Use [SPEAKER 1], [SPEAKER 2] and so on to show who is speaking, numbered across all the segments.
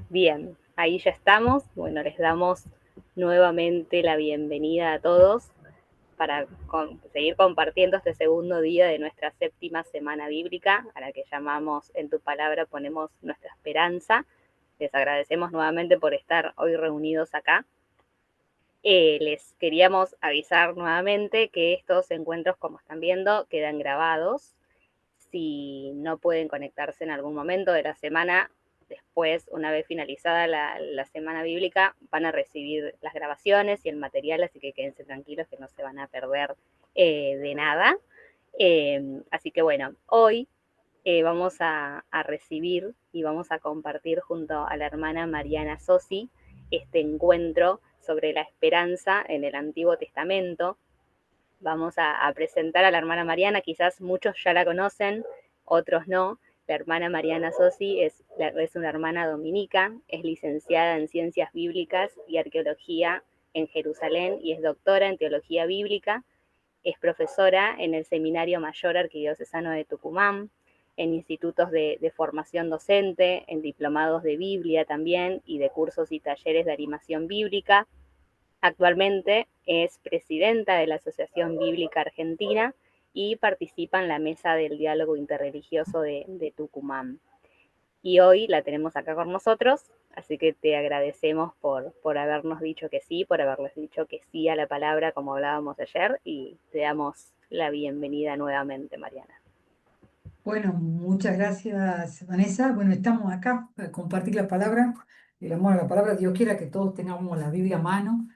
[SPEAKER 1] Bien, ahí ya estamos. Bueno, les damos nuevamente la bienvenida a todos para seguir compartiendo este segundo día de nuestra séptima semana bíblica, a la que llamamos En tu palabra ponemos nuestra esperanza. Les agradecemos nuevamente por estar hoy reunidos acá. Les queríamos avisar nuevamente que estos encuentros, como están viendo, quedan grabados. Si no pueden conectarse en algún momento de la semana, después, una vez finalizada la semana bíblica, van a recibir las grabaciones y el material, así que quédense tranquilos que no se van a perder de nada. Así que bueno, hoy vamos a recibir y vamos a compartir junto a la hermana Mariana Sosi este encuentro sobre la esperanza en el Antiguo Testamento. Vamos a presentar a la hermana Mariana, quizás muchos ya la conocen, otros no. La hermana Mariana Sosi es una hermana dominica, es licenciada en Ciencias Bíblicas y Arqueología en Jerusalén y es doctora en Teología Bíblica. Es profesora en el Seminario Mayor Arquidiocesano de Tucumán, en institutos de formación docente, en diplomados de Biblia también y de cursos y talleres de animación bíblica. Actualmente es presidenta de la Asociación Bíblica Argentina y participa en la mesa del diálogo interreligioso de Tucumán. Y hoy la tenemos acá con nosotros, así que te agradecemos por habernos dicho que sí, por haberles dicho que sí a la palabra como hablábamos ayer y te damos la bienvenida nuevamente, Mariana.
[SPEAKER 2] Bueno, muchas gracias, Vanessa. Bueno, estamos acá para compartir la palabra, el amor a la palabra. Dios quiera que todos tengamos la Biblia a mano,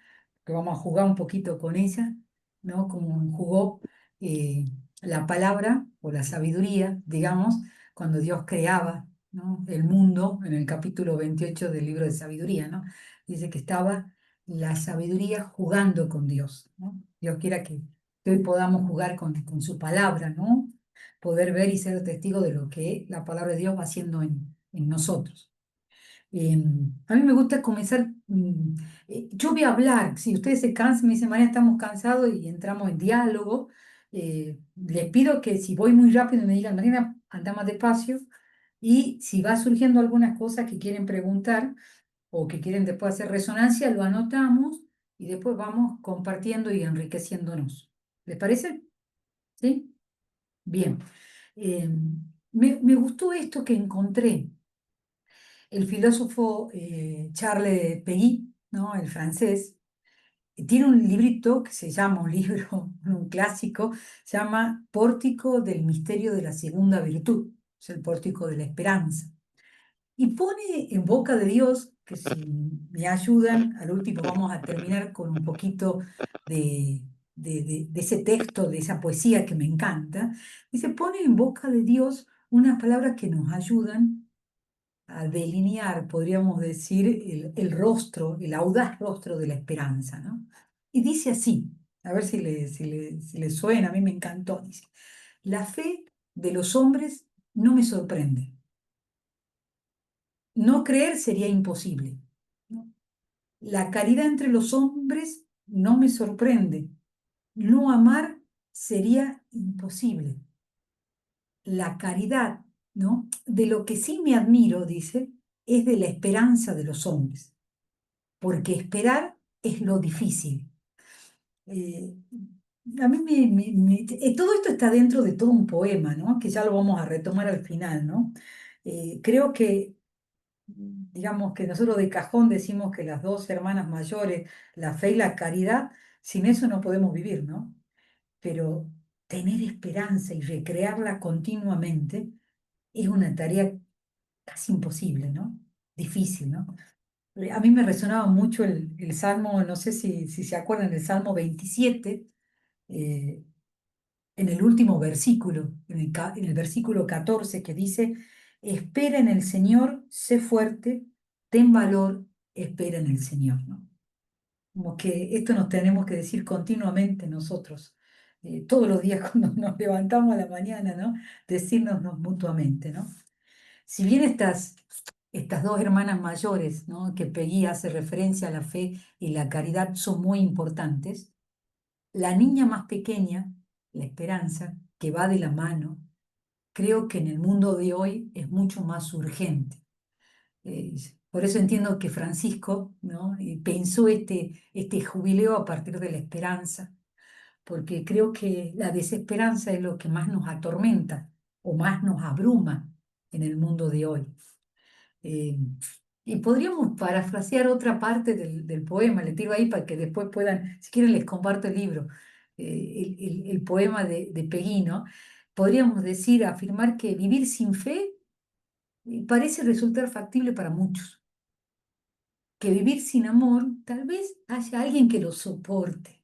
[SPEAKER 2] que vamos a jugar un poquito con ella, ¿no? Como jugó eh, la palabra o la sabiduría, digamos, cuando Dios creaba, ¿no? El mundo, en el capítulo 28 del libro de sabiduría, ¿no? Dice que estaba la sabiduría jugando con Dios, ¿no? Dios quiera que hoy podamos jugar con su palabra, ¿no? Poder ver y ser testigo de lo que la palabra de Dios va haciendo en nosotros. A mí me gusta comenzar, yo voy a hablar, si ustedes se cansan, me dicen, María, estamos cansados y entramos en diálogo. Les pido que si voy muy rápido me digan, Marina, anda más despacio, y si va surgiendo algunas cosas que quieren preguntar o que quieren después hacer resonancia, lo anotamos y después vamos compartiendo y enriqueciéndonos. ¿Les parece? ¿Sí? Bien. Eh, me gustó esto que encontré. El filósofo Charles Péguy, ¿no? El francés, tiene un librito que se llama, un libro, un clásico, se llama Pórtico del Misterio de la Segunda Virtud, es el pórtico de la esperanza. Y pone en boca de Dios, que si me ayudan, al último vamos a terminar con un poquito de, de ese texto, de esa poesía que me encanta, y se pone en boca de Dios unas palabras que nos ayudan a delinear, podríamos decir, el rostro, el audaz rostro de la esperanza, ¿no? Y dice así, a ver si le suena, a mí me encantó, dice, la fe de los hombres no me sorprende. No creer sería imposible, ¿no? La caridad entre los hombres no me sorprende. No amar sería imposible. La caridad, ¿no? De lo que sí me admiro, dice, es de la esperanza de los hombres, porque esperar es lo difícil. Eh, a mí todo esto está dentro de todo un poema, ¿no? Que ya lo vamos a retomar al final, ¿no? Creo que digamos que nosotros de cajón decimos que las dos hermanas mayores, la fe y la caridad, sin eso no podemos vivir, ¿no? Pero tener esperanza y recrearla continuamente es una tarea casi imposible, ¿no? Difícil, ¿no? A mí me resonaba mucho el Salmo, no sé si se acuerdan del Salmo 27, eh, en el último versículo, en el versículo 14, que dice, espera en el Señor, sé fuerte, ten valor, espera en el Señor, ¿no? Como que esto nos tenemos que decir continuamente nosotros, todos los días cuando nos levantamos a la mañana, ¿no? Decirnos mutuamente, ¿no? Si bien estas dos hermanas mayores, ¿no? Que Peggy hace referencia a la fe y la caridad son muy importantes, la niña más pequeña, la esperanza, que va de la mano, creo que en el mundo de hoy es mucho más urgente. Por eso entiendo que Francisco, ¿no? Pensó este jubileo a partir de la esperanza, porque creo que la desesperanza es lo que más nos atormenta o más nos abruma en el mundo de hoy. Eh, y podríamos parafrasear otra parte del poema, le tiro ahí para que después puedan, si quieren les comparto el libro, el poema de Peguino. Podríamos decir, afirmar que vivir sin fe parece resultar factible para muchos, que vivir sin amor tal vez haya alguien que lo soporte,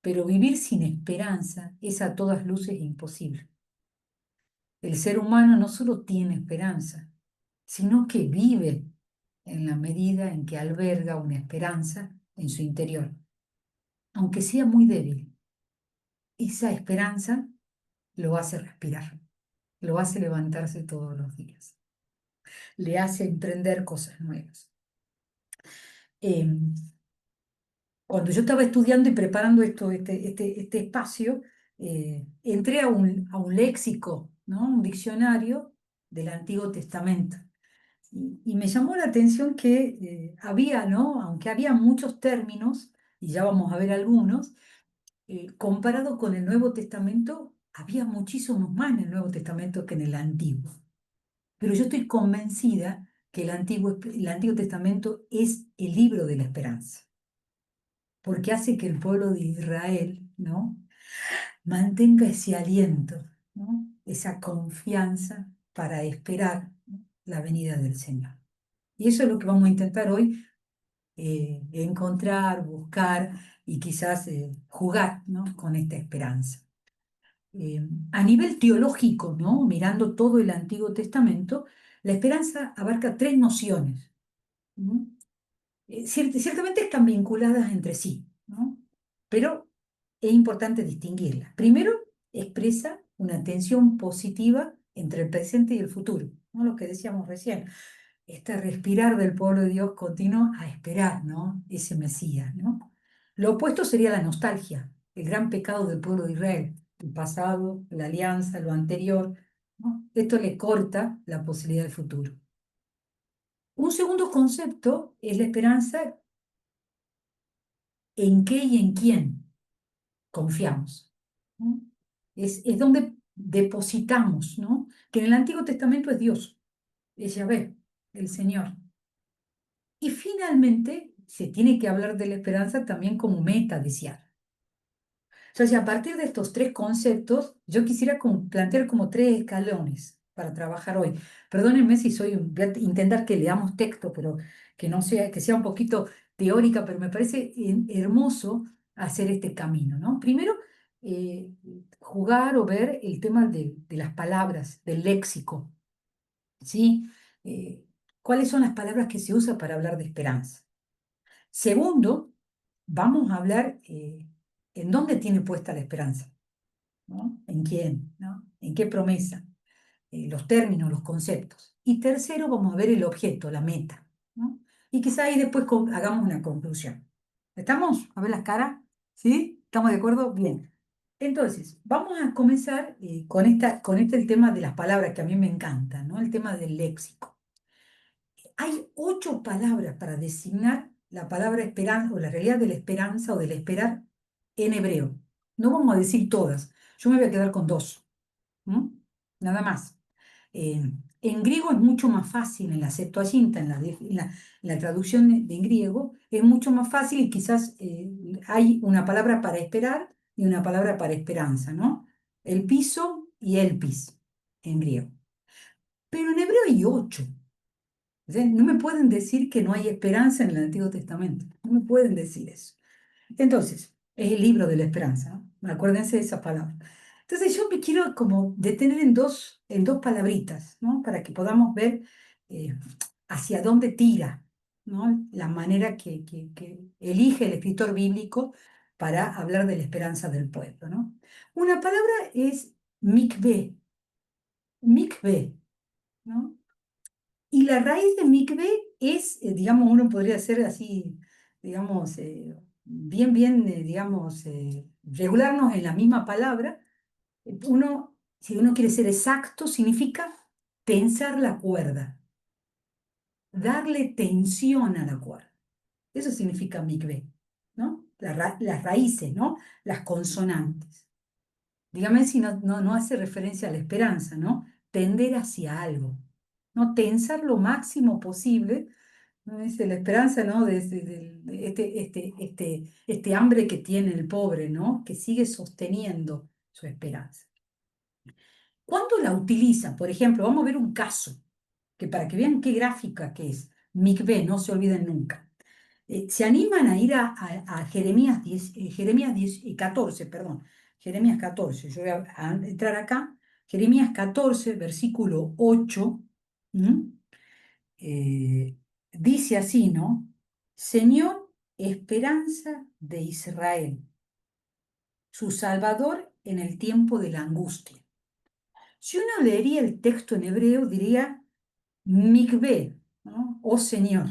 [SPEAKER 2] pero vivir sin esperanza es a todas luces imposible. El ser humano no solo tiene esperanza, sino que vive en la medida en que alberga una esperanza en su interior, aunque sea muy débil. Esa esperanza lo hace respirar, lo hace levantarse todos los días, le hace emprender cosas nuevas. Em, Cuando yo estaba estudiando y preparando este espacio, entré a un léxico, ¿no? Un diccionario del Antiguo Testamento. Y me llamó la atención que había, ¿no? Aunque había muchos términos, y ya vamos a ver algunos, comparado con el Nuevo Testamento, había muchísimos más en el Nuevo Testamento que en el Antiguo. Pero yo estoy convencida que el Antiguo Testamento es el libro de la esperanza, porque hace que el pueblo de Israel, ¿no? Mantenga ese aliento, ¿no? Esa confianza para esperar, ¿no? La venida del Señor. Y eso es lo que vamos a intentar hoy, encontrar, buscar y quizás jugar, ¿no? Con esta esperanza. A nivel teológico, ¿no? Mirando todo el Antiguo Testamento, la esperanza abarca tres nociones, ¿no? Ciertamente están vinculadas entre sí, ¿no? Pero es importante distinguirlas. Primero, expresa una tensión positiva entre el presente y el futuro, ¿no? Lo que decíamos recién, este respirar del pueblo de Dios continuo a esperar, ¿no? Ese Mesías, ¿no? Lo opuesto sería la nostalgia, el gran pecado del pueblo de Israel, el pasado, la alianza, lo anterior, ¿no? Esto le corta la posibilidad del futuro. Un segundo concepto es la esperanza en qué y en quién confiamos, ¿no? Es donde depositamos, ¿no? Que en el Antiguo Testamento es Dios, es Yahvé, el Señor. Y finalmente se tiene que hablar de la esperanza también como meta deseada. Entonces, a partir de estos tres conceptos, yo quisiera plantear como tres escalones para trabajar hoy. Perdónenme si voy a intentar que leamos texto, pero que no sea, que sea un poquito teórica, pero me parece hermoso hacer este camino, ¿no? Primero, eh, jugar o ver el tema de las palabras, del léxico, ¿sí? Eh, ¿Cuáles son las palabras que se usan para hablar de esperanza? Segundo, vamos a hablar en dónde tiene puesta la esperanza, ¿no? ¿En quién? ¿No? ¿En qué promesa? Los términos, los conceptos. Y tercero, vamos a ver el objeto, la meta, ¿no? Y quizá ahí después hagamos una conclusión. ¿Estamos? A ver las caras. ¿Sí? ¿Estamos de acuerdo? Bien. Entonces, vamos a comenzar con el tema de las palabras que a mí me encantan, ¿no? El tema del léxico. Hay 8 palabras para designar la palabra esperanza o la realidad de la esperanza o del esperar en hebreo. No vamos a decir todas, yo me voy a quedar con 2, ¿m? Nada más. En griego es mucho más fácil, en la Septuaginta, en la traducción en griego, es mucho más fácil y quizás hay una palabra para esperar y una palabra para esperanza, ¿no? El piso y elpis en griego. Pero en hebreo hay 8. O sea, no me pueden decir que no hay esperanza en el Antiguo Testamento. No me pueden decir eso. Entonces, es el libro de la esperanza, ¿no? Acuérdense de esa palabra. Entonces, yo me quiero como detener en dos palabritas, ¿no? Para que podamos ver eh, hacia dónde tira, ¿no? La manera que elige el escritor bíblico para hablar de la esperanza del pueblo, ¿no? Una palabra es mikveh, mikveh, ¿no? Y la raíz de mikve es, digamos, uno podría ser así, digamos, bien, digamos, regularnos en la misma palabra. Si uno quiere ser exacto, significa tensar la cuerda. darle tensión a la cuerda. Eso significa mikveh, ¿no? Las raíces, ¿no? Las consonantes. Dígame si no hace referencia a la esperanza, ¿no? Tender hacia algo, ¿no? Tensar lo máximo posible, ¿no? Dice la esperanza, ¿no? De este hambre que tiene el pobre, ¿no? Que sigue sosteniendo su esperanza. ¿Cuándo la utiliza? Por ejemplo, vamos a ver un caso, que para que vean qué gráfica que es. Mikveh, no se olviden nunca. Se animan a ir a Jeremías 10, Jeremías 10, 14, perdón, Jeremías 14. Yo voy a entrar acá. Jeremías 14, versículo 8. ¿m? Eh, Dice así, ¿no? Señor, esperanza de Israel, su Salvador en el tiempo de la angustia. Si uno leería el texto en hebreo, diría Mikveh, ¿no? Oh Señor.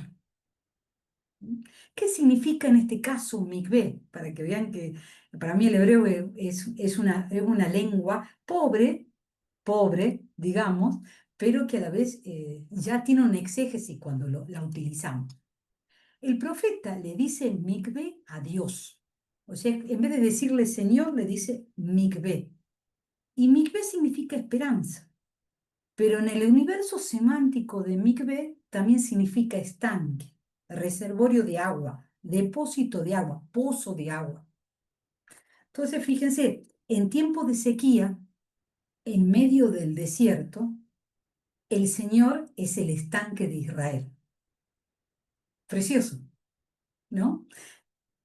[SPEAKER 2] ¿Qué significa en este caso mikveh? Para que vean que para mí el hebreo es una lengua pobre, digamos, pero que a la vez ya tiene un exégesis cuando la utilizamos. El profeta le dice mikveh a Dios. O sea, en vez de decirle Señor, le dice mikveh. Y mikveh significa esperanza. Pero en el universo semántico de mikveh también significa estanque, reservorio de agua, depósito de agua, pozo de agua. Entonces, fíjense, en tiempo de sequía, en medio del desierto, el Señor es el estanque de Israel. Precioso, ¿no?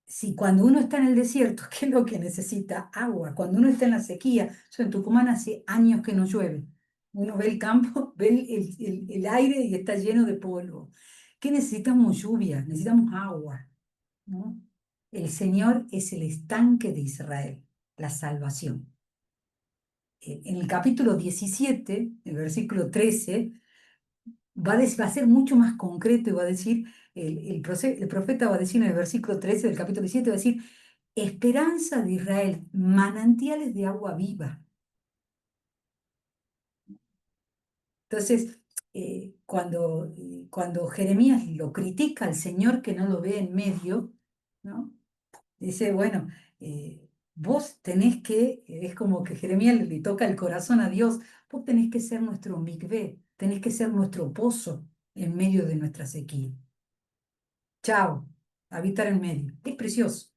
[SPEAKER 2] Si cuando uno está en el desierto, ¿qué es lo que necesita? Agua. Cuando uno está en la sequía, yo en Tucumán hace años que no llueve. Uno ve el campo, ve el aire y está lleno de polvo. ¿Qué necesitamos? Lluvia, necesitamos agua, ¿no? El Señor es el estanque de Israel, la salvación. En el capítulo 17, el versículo 13, va a ser mucho más concreto y va a decir, el profeta va a decir en el versículo 13 del capítulo 17, va a decir, esperanza de Israel, manantiales de agua viva. Entonces, cuando Jeremías lo critica al Señor que no lo ve en medio, ¿no? Dice, bueno, vos tenés que, es como que Jeremías le toca el corazón a Dios, vos tenés que ser nuestro mikvé, tenés que ser nuestro pozo en medio de nuestra sequía. Chao, habitar en medio. Es precioso.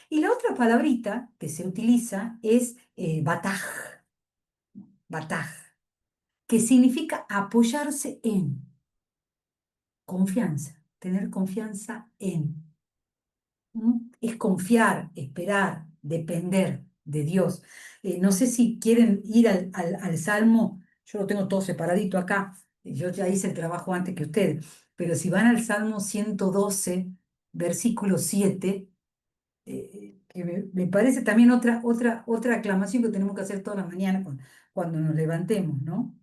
[SPEAKER 2] Y la otra palabrita que se utiliza es bataj, que significa apoyarse en, confianza, tener confianza en. Es confiar, esperar, depender de Dios. No sé si quieren ir al Salmo, yo lo tengo todo separadito acá, yo ya hice el trabajo antes que ustedes, pero si van al Salmo 112, versículo 7, que me parece también otra aclamación que tenemos que hacer toda la mañana cuando nos levantemos, ¿no?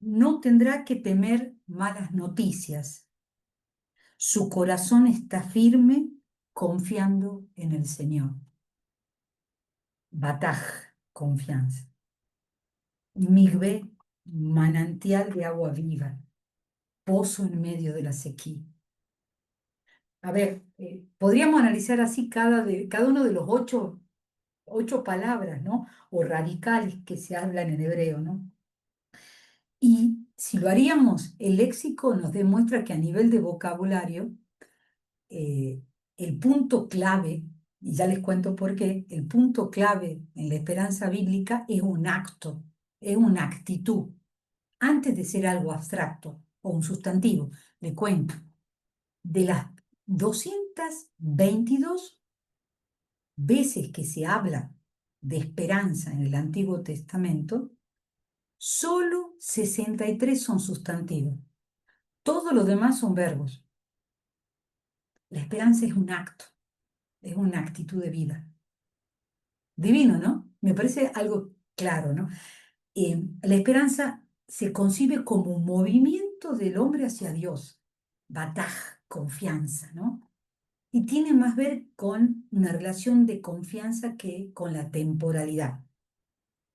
[SPEAKER 2] No tendrá que temer malas noticias. Su corazón está firme confiando en el Señor. Bataj, confianza. Migbe, manantial de agua viva, pozo en medio de la sequía. A ver, podríamos analizar así cada uno de los ocho palabras, ¿no? O radicales que se hablan en hebreo, ¿no? Y si lo haríamos, el léxico nos demuestra que a nivel de vocabulario, eh, el punto clave, y ya les cuento por qué, el punto clave en la esperanza bíblica es un acto, es una actitud, antes de ser algo abstracto o un sustantivo. Le cuento, de las 222 veces que se habla de esperanza en el Antiguo Testamento, solo 63 son sustantivos. Todos los demás son verbos. La esperanza es un acto, es una actitud de vida. Divino, ¿no? Me parece algo claro, ¿no? La esperanza se concibe como un movimiento del hombre hacia Dios, bataj, confianza, ¿no? Y tiene más ver con una relación de confianza que con la temporalidad.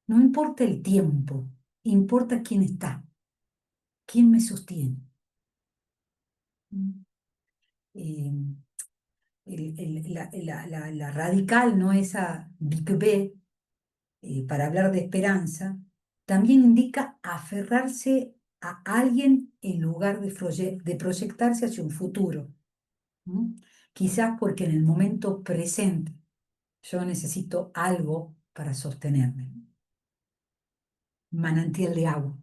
[SPEAKER 2] No importa el tiempo, importa quién está, quién me sostiene. Eh, la radical, ¿no? Esa Big B, para hablar de esperanza, también indica aferrarse a alguien en lugar de proyectarse hacia un futuro. ¿M? Quizás porque en el momento presente yo necesito algo para sostenerme. Manantial de agua.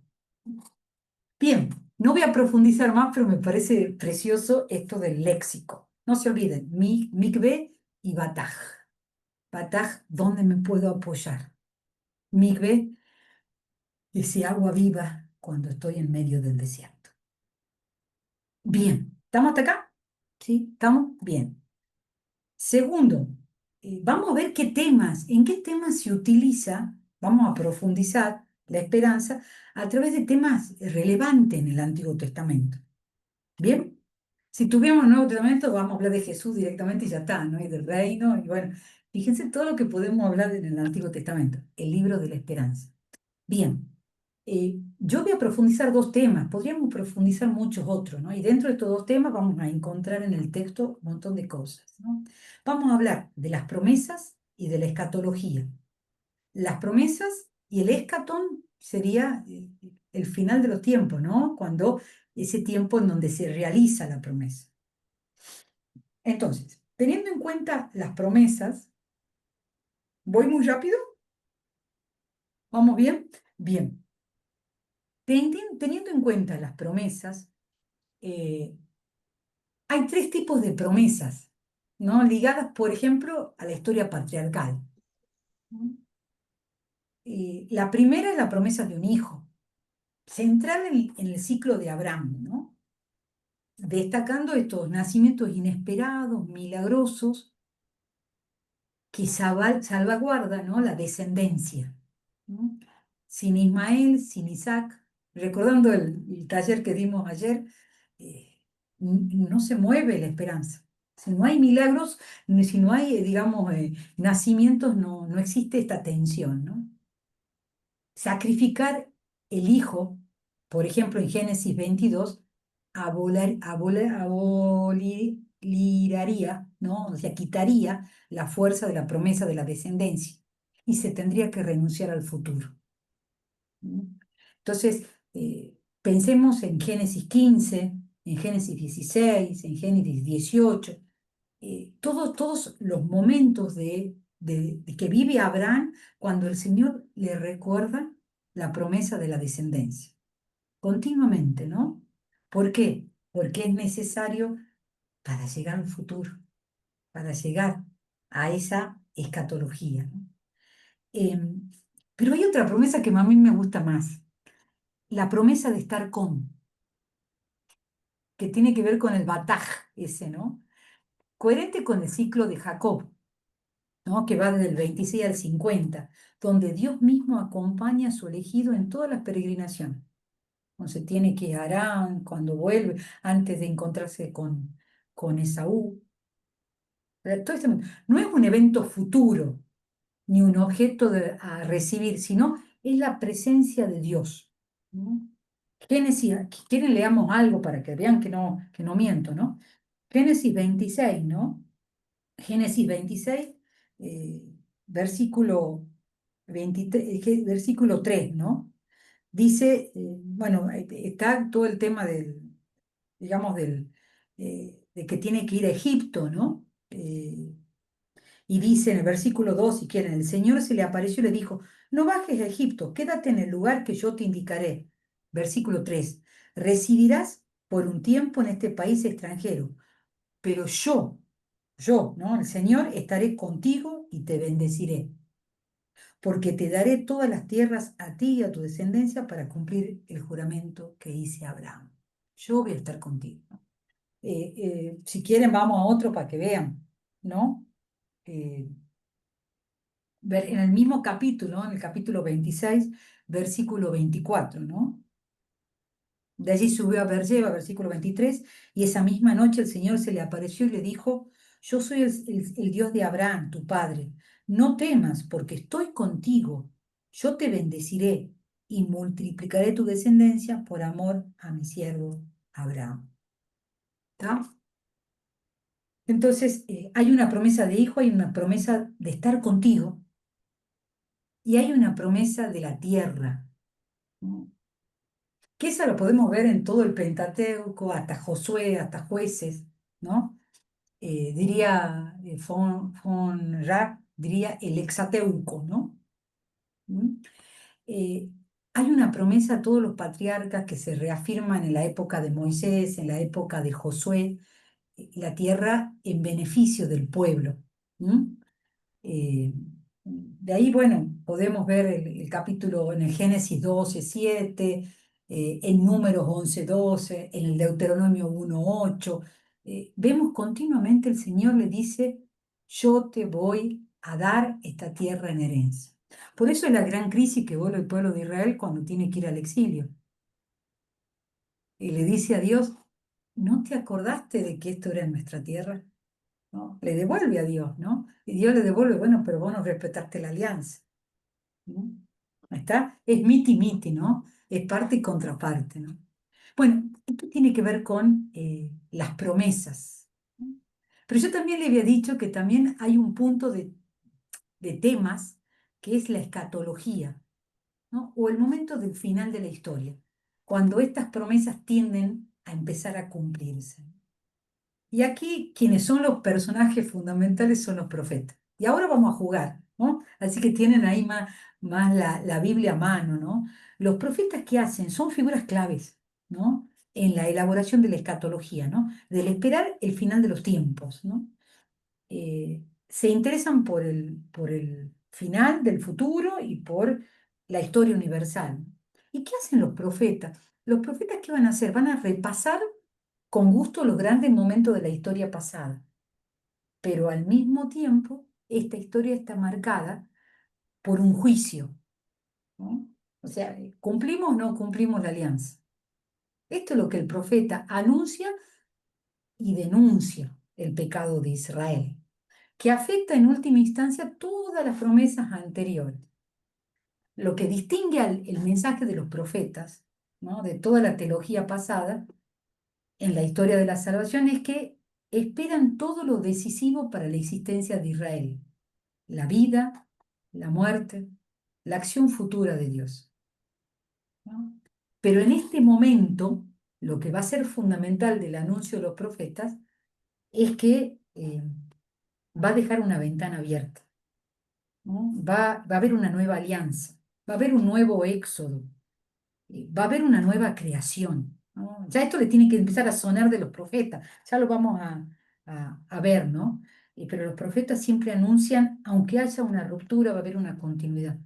[SPEAKER 2] Bien, no voy a profundizar más, pero me parece precioso esto del léxico. No se olviden, Mikve y Bataj. Bataj, ¿dónde me puedo apoyar? Mikve, ese agua viva cuando estoy en medio del desierto. Bien, ¿estamos hasta acá? ¿Sí? ¿Estamos? Bien. Segundo, vamos a ver qué temas, en qué temas se utiliza, vamos a profundizar la esperanza a través de temas relevantes en el Antiguo Testamento. ¿Bien? Si tuviéramos el Nuevo Testamento, vamos a hablar de Jesús directamente y ya está, ¿no? Y del reino, y bueno, fíjense todo lo que podemos hablar en el Antiguo Testamento, el libro de la esperanza. Bien, yo voy a profundizar dos temas, podríamos profundizar muchos otros, ¿no? Y dentro de estos dos temas vamos a encontrar en el texto un montón de cosas, ¿no? Vamos a hablar de las promesas y de la escatología. Las promesas y el escatón sería el final de los tiempos, ¿no? Cuando ese tiempo en donde se realiza la promesa. Entonces, teniendo en cuenta las promesas, ¿voy muy rápido? ¿Vamos bien? Bien. Teniendo en cuenta las promesas, eh, hay tres tipos de promesas, ¿no? Ligadas, por ejemplo, a la historia patriarcal. ¿No? La primera es la promesa de un hijo, centrada en el ciclo de Abraham, ¿no? Destacando estos nacimientos inesperados, milagrosos, que salvaguarda, ¿no? La descendencia, ¿no? Sin Ismael, sin Isaac, recordando el taller que dimos ayer, no se mueve la esperanza. Si no hay milagros, si no hay, digamos, nacimientos, no existe esta tensión, ¿no? Sacrificar el hijo, por ejemplo, en Génesis 22, aboliraría, ¿no? O sea, quitaría la fuerza de la promesa de la descendencia y se tendría que renunciar al futuro. ¿No? Entonces, pensemos en Génesis 15, en Génesis 16, en Génesis 18, todos los momentos de que vive Abraham cuando el Señor le recuerda la promesa de la descendencia. Continuamente, ¿no? ¿Por qué? Porque es necesario para llegar al futuro, para llegar a esa escatología, ¿no? Em, pero hay otra promesa que a mí me gusta más, la promesa de estar con, que tiene que ver con el bataj ese, ¿no? Coherente con el ciclo de Jacob, ¿no? Que va desde el 26 al 50, donde Dios mismo acompaña a su elegido en todas las peregrinaciones. Entonces tiene que ir a Harán, cuando vuelve, antes de encontrarse con Esaú. Todo no es un evento futuro, ni un objeto a recibir, sino es la presencia de Dios, ¿no? Génesis, quieren leamos algo para que vean que no miento, ¿no? Génesis 26, ¿no? Génesis 26, eh, versículo 23, versículo 3, ¿no? Dice, bueno, está todo el tema digamos, de que tiene que ir a Egipto, ¿no? Y dice en el versículo 2, si quieren, el Señor se le apareció y le dijo, no bajes a Egipto, quédate en el lugar que yo te indicaré. Versículo 3, residirás por un tiempo en este país extranjero, pero yo, ¿no? El Señor, estaré contigo y te bendeciré, porque te daré todas las tierras a ti y a tu descendencia para cumplir el juramento que hice a Abraham. Yo voy a estar contigo. Si quieren, vamos a otro para que vean, ¿no? Eh, en el mismo capítulo, en el capítulo 26, versículo 24, ¿no? De allí subió a Beerseba, versículo 23, y esa misma noche el Señor se le apareció y le dijo, yo soy el Dios de Abraham, tu padre. No temas, porque estoy contigo. Yo te bendeciré y multiplicaré tu descendencia por amor a mi siervo Abraham. ¿Está? Entonces, hay una promesa de hijo, hay una promesa de estar contigo y hay una promesa de la tierra, ¿no? Que esa lo podemos ver en todo el Pentateuco, hasta Josué, hasta Jueces, ¿no? Diría von Rack, diría el Exateuco, ¿no? ¿Mm? Eh, Hay una promesa a todos los patriarcas que se reafirman en la época de Moisés, en la época de Josué, la tierra en beneficio del pueblo. ¿Mm? De ahí, bueno, podemos ver el capítulo en el Génesis 12:7, en Números 11:12, en el Deuteronomio 1:8. Vemos continuamente el Señor le dice, yo te voy a dar esta tierra en herencia. Por eso es la gran crisis que vuelve el pueblo de Israel cuando tiene que ir al exilio. Y le dice a Dios, ¿no te acordaste de que esto era en nuestra tierra? ¿No? Le devuelve a Dios, ¿no? Y Dios le devuelve, bueno, pero vos no respetaste la alianza, ¿no? Ahí está, es miti miti, ¿no? Es parte y contraparte, ¿no? Bueno, esto tiene que ver con las promesas, ¿no? Pero yo también le había dicho que también hay un punto de temas que es la escatología, ¿no? O el momento del final de la historia, cuando estas promesas tienden a empezar a cumplirse. Y aquí quienes son los personajes fundamentales son los profetas. Y ahora vamos a jugar, ¿no? Así que tienen ahí más la Biblia a mano, ¿no? Los profetas, ¿qué hacen? Son figuras claves, ¿no? En la elaboración de la escatología, ¿no? Del esperar el final de los tiempos, ¿no? Se interesan por el final del futuro y por la historia universal. ¿Y qué hacen los profetas? Los profetas, ¿qué van a hacer? Van a repasar con gusto los grandes momentos de la historia pasada, pero al mismo tiempo esta historia está marcada por un juicio, ¿no? O sea, ¿cumplimos o no cumplimos la alianza? Esto es lo que el profeta anuncia y denuncia el pecado de Israel, que afecta en última instancia todas las promesas anteriores. Lo que distingue el mensaje de los profetas, ¿no? De toda la teología pasada, en la historia de la salvación es que esperan todo lo decisivo para la existencia de Israel, la vida, la muerte, la acción futura de Dios, ¿no? Pero en este momento, lo que va a ser fundamental del anuncio de los profetas es que va a dejar una ventana abierta, ¿no? Va a haber una nueva alianza, va a haber un nuevo éxodo, va a haber una nueva creación, ¿no? Ya esto le tiene que empezar a sonar de los profetas, ya lo vamos a ver, ¿no? Pero los profetas siempre anuncian, aunque haya una ruptura, va a haber una continuidad.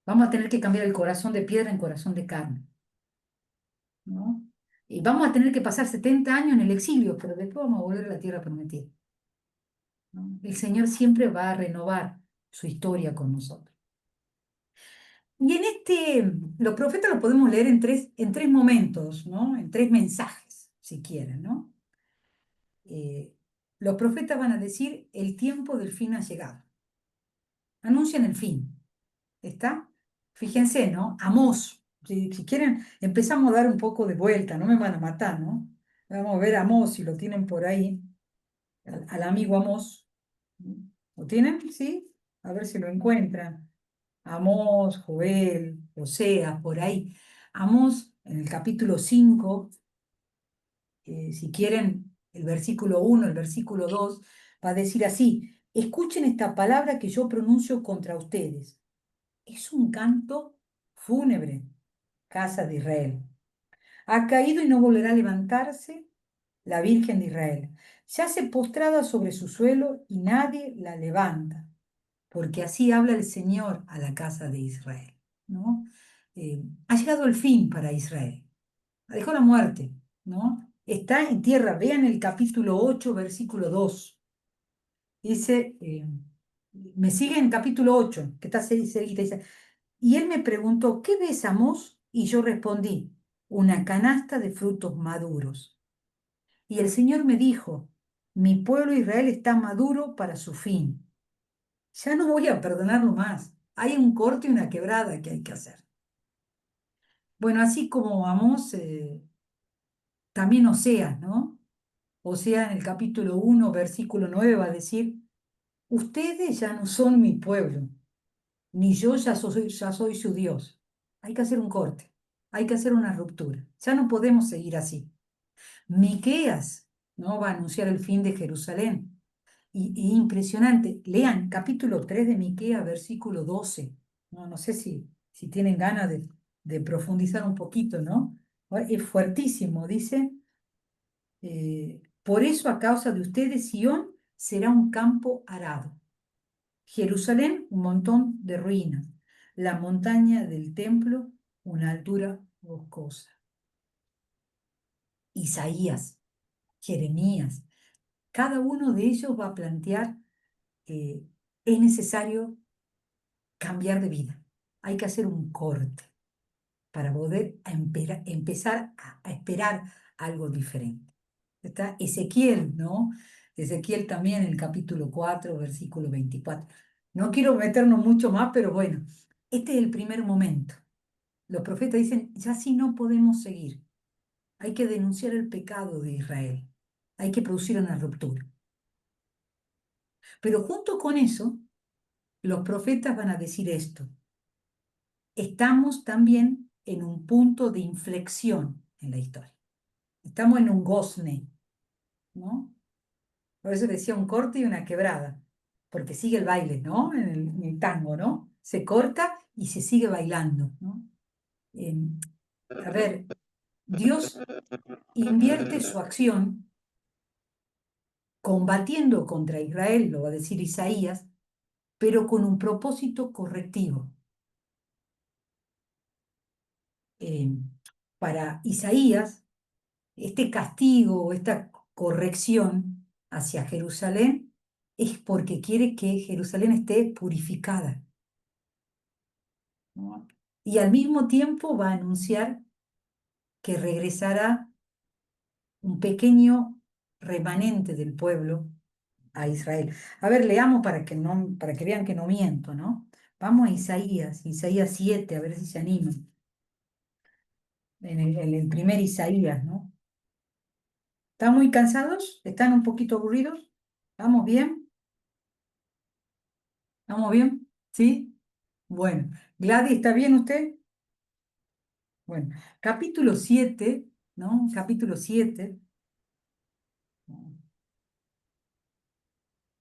[SPEAKER 2] Vamos a tener que cambiar el corazón de piedra en corazón de carne, ¿no? Y vamos a tener que pasar 70 años en el exilio, pero después vamos a volver a la tierra prometida, ¿no? El Señor siempre va a renovar su historia con nosotros. Y los profetas los podemos leer en tres momentos, ¿no? En tres mensajes, si quieren, ¿no? Eh, los profetas van a decir, el tiempo del fin ha llegado. Anuncian el fin, ¿está? Fíjense, ¿no? Amós, si quieren, empezamos a dar un poco de vuelta, no me van a matar, ¿no? Vamos a ver a Amós, si lo tienen por ahí, al amigo Amós. ¿Lo tienen? ¿Sí? A ver si lo encuentran. Amós, Joel, Oseas, por ahí. Amós, en el capítulo 5, si quieren, el versículo 1, el versículo 2, va a decir así, escuchen esta palabra que yo pronuncio contra ustedes. Es un canto fúnebre, casa de Israel. Ha caído y no volverá a levantarse la Virgen de Israel. Yace postrada sobre su suelo y nadie la levanta, porque así habla el Señor a la casa de Israel, ¿no? Ha llegado el fin para Israel. Dejó la muerte, ¿no? Está en tierra. Vean el capítulo 8, versículo 2. Dice, me sigue en capítulo 8, que está cerquita. Dice, y él me preguntó, ¿qué ves, Amós? Y yo respondí, una canasta de frutos maduros. Y el Señor me dijo, mi pueblo Israel está maduro para su fin. Ya no voy a perdonarlo más. Hay un corte y una quebrada que hay que hacer. Bueno, así como Amós también Oseas, ¿no? Oseas en el capítulo 1, versículo 9 va a decir, ustedes ya no son mi pueblo, ni yo ya soy su Dios. Hay que hacer un corte, hay que hacer una ruptura. Ya no podemos seguir así. Miqueas, ¿no? Va a anunciar el fin de Jerusalén. Y impresionante. Lean capítulo 3 de Miqueas, versículo 12. No, no sé si tienen ganas de profundizar un poquito, ¿no? Es fuertísimo. Dice, por eso a causa de ustedes, Sión será un campo arado. Jerusalén, un montón de ruinas. La montaña del templo, una altura boscosa. Isaías, Jeremías, cada uno de ellos va a plantear que es necesario cambiar de vida. Hay que hacer un corte para poder empezar a esperar algo diferente. Está Ezequiel, ¿no? Ezequiel también en el capítulo 4, versículo 24. No quiero meternos mucho más, pero bueno, este es el primer momento. Los profetas dicen, ya así no podemos seguir. Hay que denunciar el pecado de Israel. Hay que producir una ruptura. Pero junto con eso, los profetas van a decir esto. Estamos también en un punto de inflexión en la historia. Estamos en un gozne, ¿no? Por eso decía un corte y una quebrada, porque sigue el baile, ¿no? En el tango, ¿no? Se corta y se sigue bailando, ¿no? Eh, a ver, Dios invierte su acción combatiendo contra Israel, lo va a decir Isaías, pero con un propósito correctivo. Eh, para Isaías, este castigo o esta corrección hacia Jerusalén es porque quiere que Jerusalén esté purificada, ¿no? Y al mismo tiempo va a anunciar que regresará un pequeño remanente del pueblo a Israel. A ver, leamos para que vean que no miento, ¿no? Vamos a Isaías, Isaías 7, a ver si se animan. En el primer Isaías, ¿no? ¿Están muy cansados? ¿Están un poquito aburridos? ¿Vamos bien? ¿Vamos bien? ¿Sí? Bueno, Gladys, ¿está bien usted? Bueno, capítulo 7, ¿no? Capítulo 7,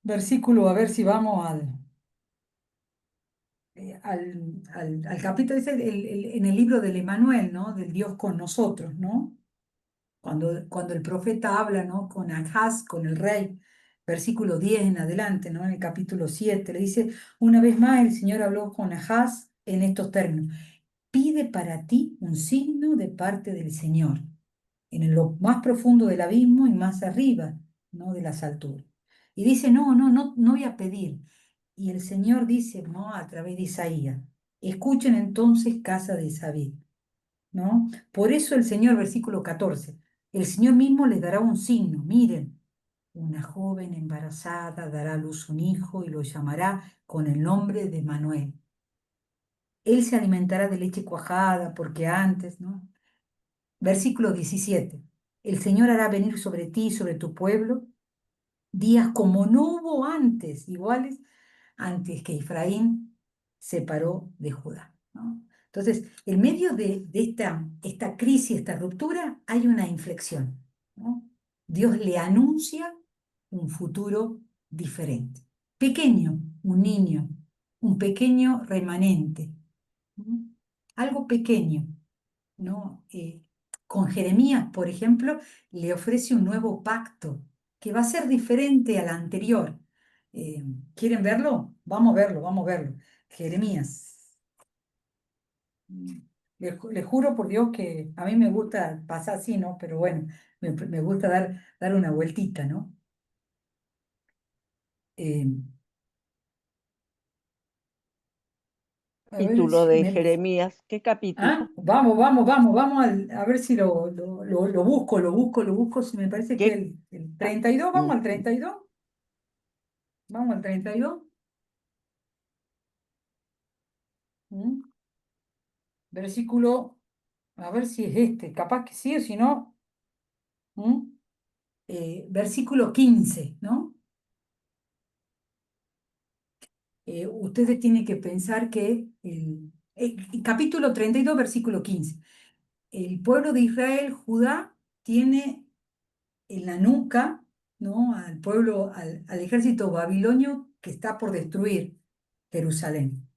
[SPEAKER 2] versículo, a ver si vamos al capítulo, es en el libro del Emanuel, ¿no? Del Dios con nosotros, ¿no? Cuando el profeta habla, ¿no? Con Ahaz, con el rey, versículo 10 en adelante, ¿no? En el capítulo 7, le dice, una vez más el Señor habló con Ahaz en estos términos, pide para ti un signo de parte del Señor, en lo más profundo del abismo y más arriba, ¿no? De las alturas. Y dice, no voy a pedir. Y el Señor dice, ¿no? A través de Isaías, escuchen entonces casa de David, ¿no? Por eso el Señor, versículo 14, el Señor mismo les dará un signo, miren, una joven embarazada dará a luz un hijo y lo llamará con el nombre de Manuel. Él se alimentará de leche cuajada porque antes, ¿no? Versículo 17, el Señor hará venir sobre ti y sobre tu pueblo días como no hubo antes, iguales antes que Efraín separó de Judá, ¿no? Entonces, en medio de esta crisis, esta ruptura, hay una inflexión, ¿no? Dios le anuncia un futuro diferente. Pequeño, un niño, un pequeño remanente, ¿no? Algo pequeño, ¿no? Con Jeremías, por ejemplo, le ofrece un nuevo pacto que va a ser diferente al anterior. Eh, ¿Quieren verlo? Vamos a verlo, vamos a verlo. Jeremías. Les juro por Dios que a mí me gusta pasar así, ¿no? Pero bueno, me gusta dar una vueltita, ¿no? Eh, a ver
[SPEAKER 3] Capítulo
[SPEAKER 2] si
[SPEAKER 3] de
[SPEAKER 2] me...
[SPEAKER 3] Jeremías. ¿Qué capítulo?
[SPEAKER 2] Ah, vamos a ver si lo busco, si me parece que
[SPEAKER 3] ¿Qué?
[SPEAKER 2] el 32, vamos al 32, vamos al 32, ¿m? Versículo, a ver si es este, capaz que sí o si no, ¿Mm? Versículo 15, ¿no? Ustedes tienen que pensar que capítulo 32, versículo 15. El pueblo de Israel, Judá, tiene en la nuca, ¿no? Al pueblo, al ejército babilonio que está por destruir Jerusalén.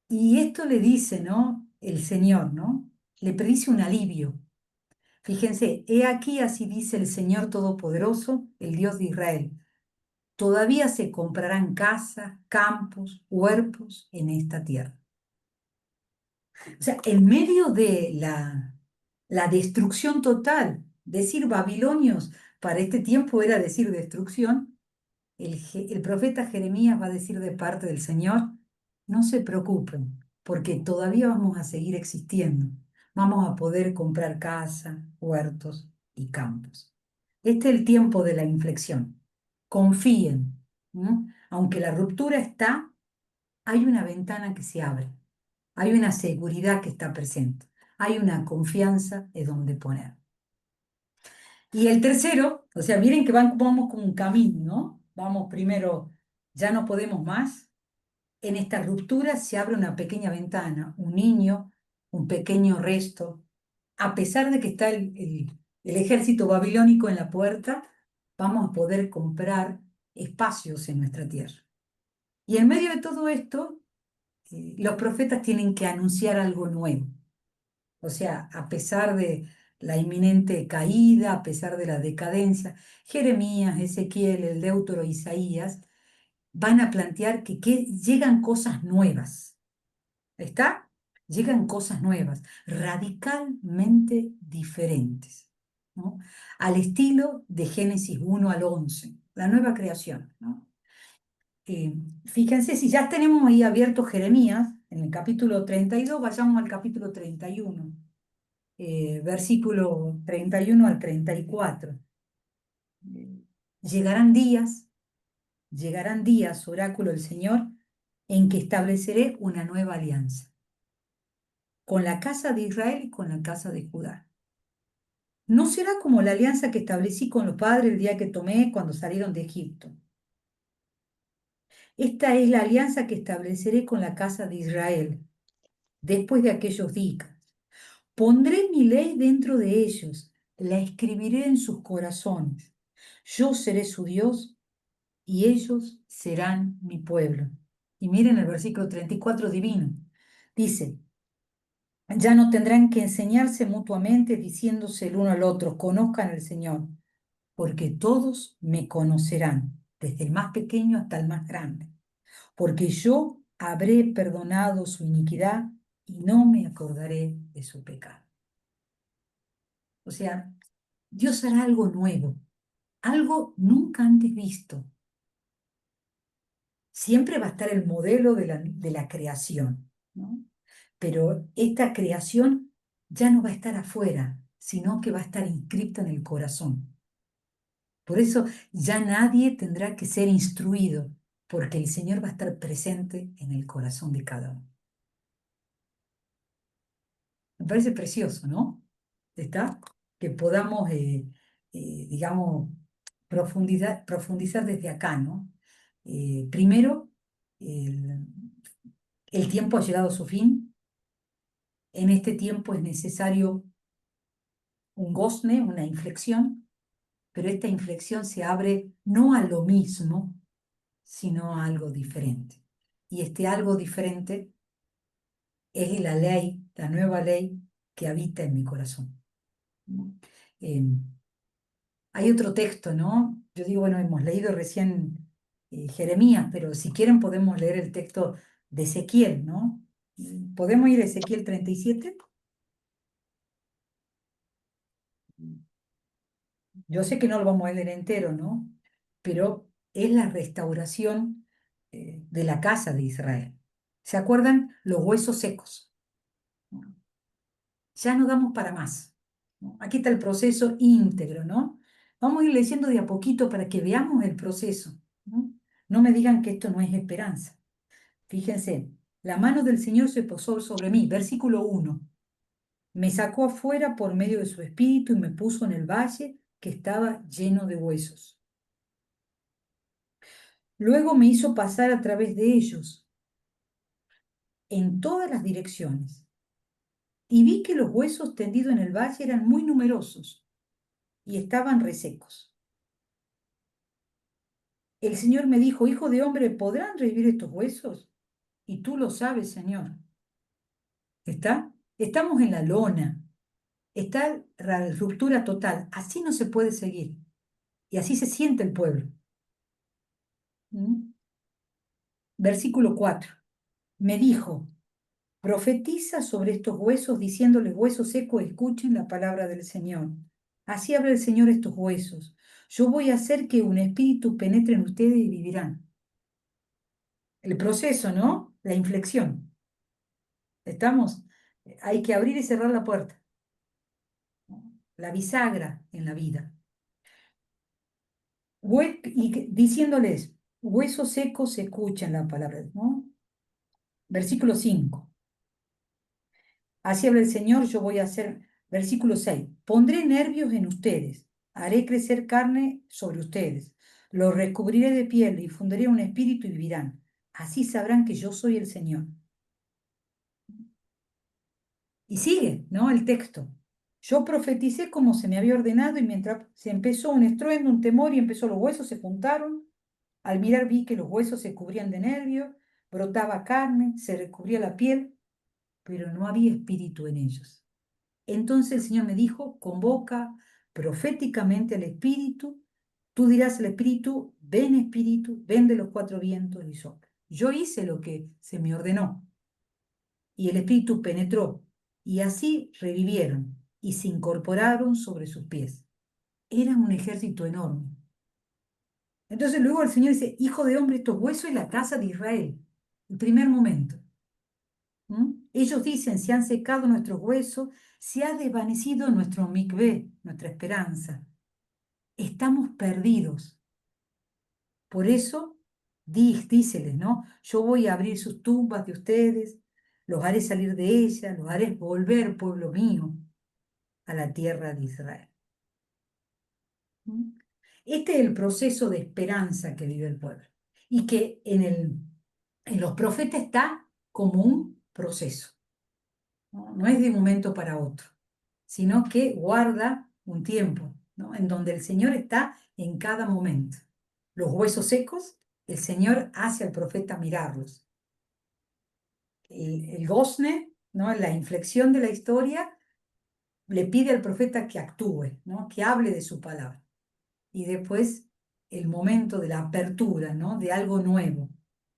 [SPEAKER 2] Y esto le dice, ¿no? El Señor, ¿no? Le predice un alivio. Fíjense, he aquí así dice el Señor Todopoderoso, el Dios de Israel. Todavía se comprarán casas, campos, huertos en esta tierra. O sea, en medio de la destrucción total, decir babilonios para este tiempo era decir destrucción, el profeta Jeremías va a decir de parte del Señor, no se preocupen, porque todavía vamos a seguir existiendo. Vamos a poder comprar casa, huertos y campos. Este es el tiempo de la inflexión. Confíen, ¿no? Aunque la ruptura está, hay una ventana que se abre. Hay una seguridad que está presente. Hay una confianza de donde poner. Y el tercero, o sea, miren que vamos como un camino, ¿no? Vamos primero, ya no podemos más. En esta ruptura se abre una pequeña ventana, un niño, un pequeño resto. A pesar de que está el ejército babilónico en la puerta, vamos a poder comprar espacios en nuestra tierra. Y en medio de todo esto, los profetas tienen que anunciar algo nuevo. O sea, a pesar de la inminente caída, a pesar de la decadencia, Jeremías, Ezequiel, el Deutero, Isaías, van a plantear que llegan cosas nuevas. ¿Está? Llegan cosas nuevas, radicalmente diferentes, ¿no? Al estilo de Génesis 1 al 11, la nueva creación, ¿no? Eh, Fíjense, si ya tenemos ahí abierto Jeremías, en el capítulo 32, vayamos al capítulo 31, versículo 31 al 34. Eh, llegarán días, oráculo del Señor, en que estableceré una nueva alianza con la casa de Israel y con la casa de Judá. No será como la alianza que establecí con los padres el día que tomé cuando salieron de Egipto. Esta es la alianza que estableceré con la casa de Israel después de aquellos días. Pondré mi ley dentro de ellos, la escribiré en sus corazones. Yo seré su Dios y ellos serán mi pueblo. Y miren el versículo 34 divino. Dice, ya no tendrán que enseñarse mutuamente diciéndose el uno al otro, conozcan al Señor, porque todos me conocerán, desde el más pequeño hasta el más grande, porque yo habré perdonado su iniquidad y no me acordaré de su pecado. O sea, Dios hará algo nuevo, algo nunca antes visto. Siempre va a estar el modelo de la creación, ¿no? Pero esta creación ya no va a estar afuera, sino que va a estar inscripta en el corazón. Por eso ya nadie tendrá que ser instruido, porque el Señor va a estar presente en el corazón de cada uno. Me parece precioso, ¿no? ¿Está? Que podamos, digamos, profundizar desde acá, ¿no? Primero, el, el tiempo ha llegado a su fin. En este tiempo es necesario un gozne, una inflexión, pero esta inflexión se abre no a lo mismo, sino a algo diferente. Y este algo diferente es la ley, la nueva ley que habita en mi corazón, ¿no? Eh, Hay otro texto, ¿no? Yo digo, bueno, hemos leído recién Jeremías, pero si quieren podemos leer el texto de Ezequiel, ¿no? ¿Podemos ir a Ezequiel 37? Yo sé que no lo vamos a leer entero, ¿no? Pero es la restauración de la casa de Israel. ¿Se acuerdan? Los huesos secos. ¿No? Ya no damos para más, ¿no? Aquí está el proceso íntegro, ¿no? Vamos a ir leyendo de a poquito para que veamos el proceso, ¿no? No me digan que esto no es esperanza. Fíjense, la mano del Señor se posó sobre mí, versículo 1. Me sacó afuera por medio de su espíritu y me puso en el valle que estaba lleno de huesos. Luego me hizo pasar a través de ellos, en todas las direcciones, y vi que los huesos tendidos en el valle eran muy numerosos y estaban resecos. El Señor me dijo, hijo de hombre, ¿podrán revivir estos huesos? Y tú lo sabes, Señor. ¿Está? Estamos en la lona. Está la ruptura total. Así no se puede seguir. Y así se siente el pueblo. ¿Mm? Versículo 4. Me dijo, profetiza sobre estos huesos, diciéndoles, huesos secos, escuchen la palabra del Señor. Así habla el Señor estos huesos. Yo voy a hacer que un espíritu penetre en ustedes y vivirán. El proceso, ¿no? La inflexión. ¿Estamos? Hay que abrir y cerrar la puerta. La bisagra en la vida. Y diciéndoles, huesos secos, escuchen la palabra, ¿no? Versículo 5. Así habla el Señor, yo voy a hacer, versículo 6, pondré nervios en ustedes, haré crecer carne sobre ustedes, los recubriré de piel y fundiré un espíritu y vivirán. Así sabrán que yo soy el Señor. Y sigue, ¿no? El texto. Yo profeticé como se me había ordenado y mientras se empezó un estruendo, un temor y empezó los huesos se juntaron. Al mirar vi que los huesos se cubrían de nervios, brotaba carne, se recubría la piel, pero no había espíritu en ellos. Entonces el Señor me dijo, convoca proféticamente al Espíritu, tú dirás al Espíritu, ven de los cuatro vientos y sopla. Yo hice lo que se me ordenó y el Espíritu penetró y así revivieron y se incorporaron sobre sus pies. Era un ejército enorme. Entonces luego el Señor dice, hijo de hombre, estos huesos es la casa de Israel. El primer momento. Ellos dicen, se han secado nuestros huesos, se ha desvanecido nuestro mikvé, nuestra esperanza. Estamos perdidos. Por eso, díceles, ¿no? Yo voy a abrir sus tumbas de ustedes, los haré salir de ellas, los haré volver, pueblo mío, a la tierra de Israel. ¿Mm? Este es el proceso de esperanza que vive el pueblo y que en los profetas está como un proceso. No es de un momento para otro, sino que guarda un tiempo, ¿no? En donde el Señor está en cada momento. Los huesos secos, el Señor hace al profeta mirarlos. El gozne, ¿no? La inflexión de la historia, le pide al profeta que actúe, ¿no? Que hable de su palabra. Y después el momento de la apertura, ¿no? De algo nuevo,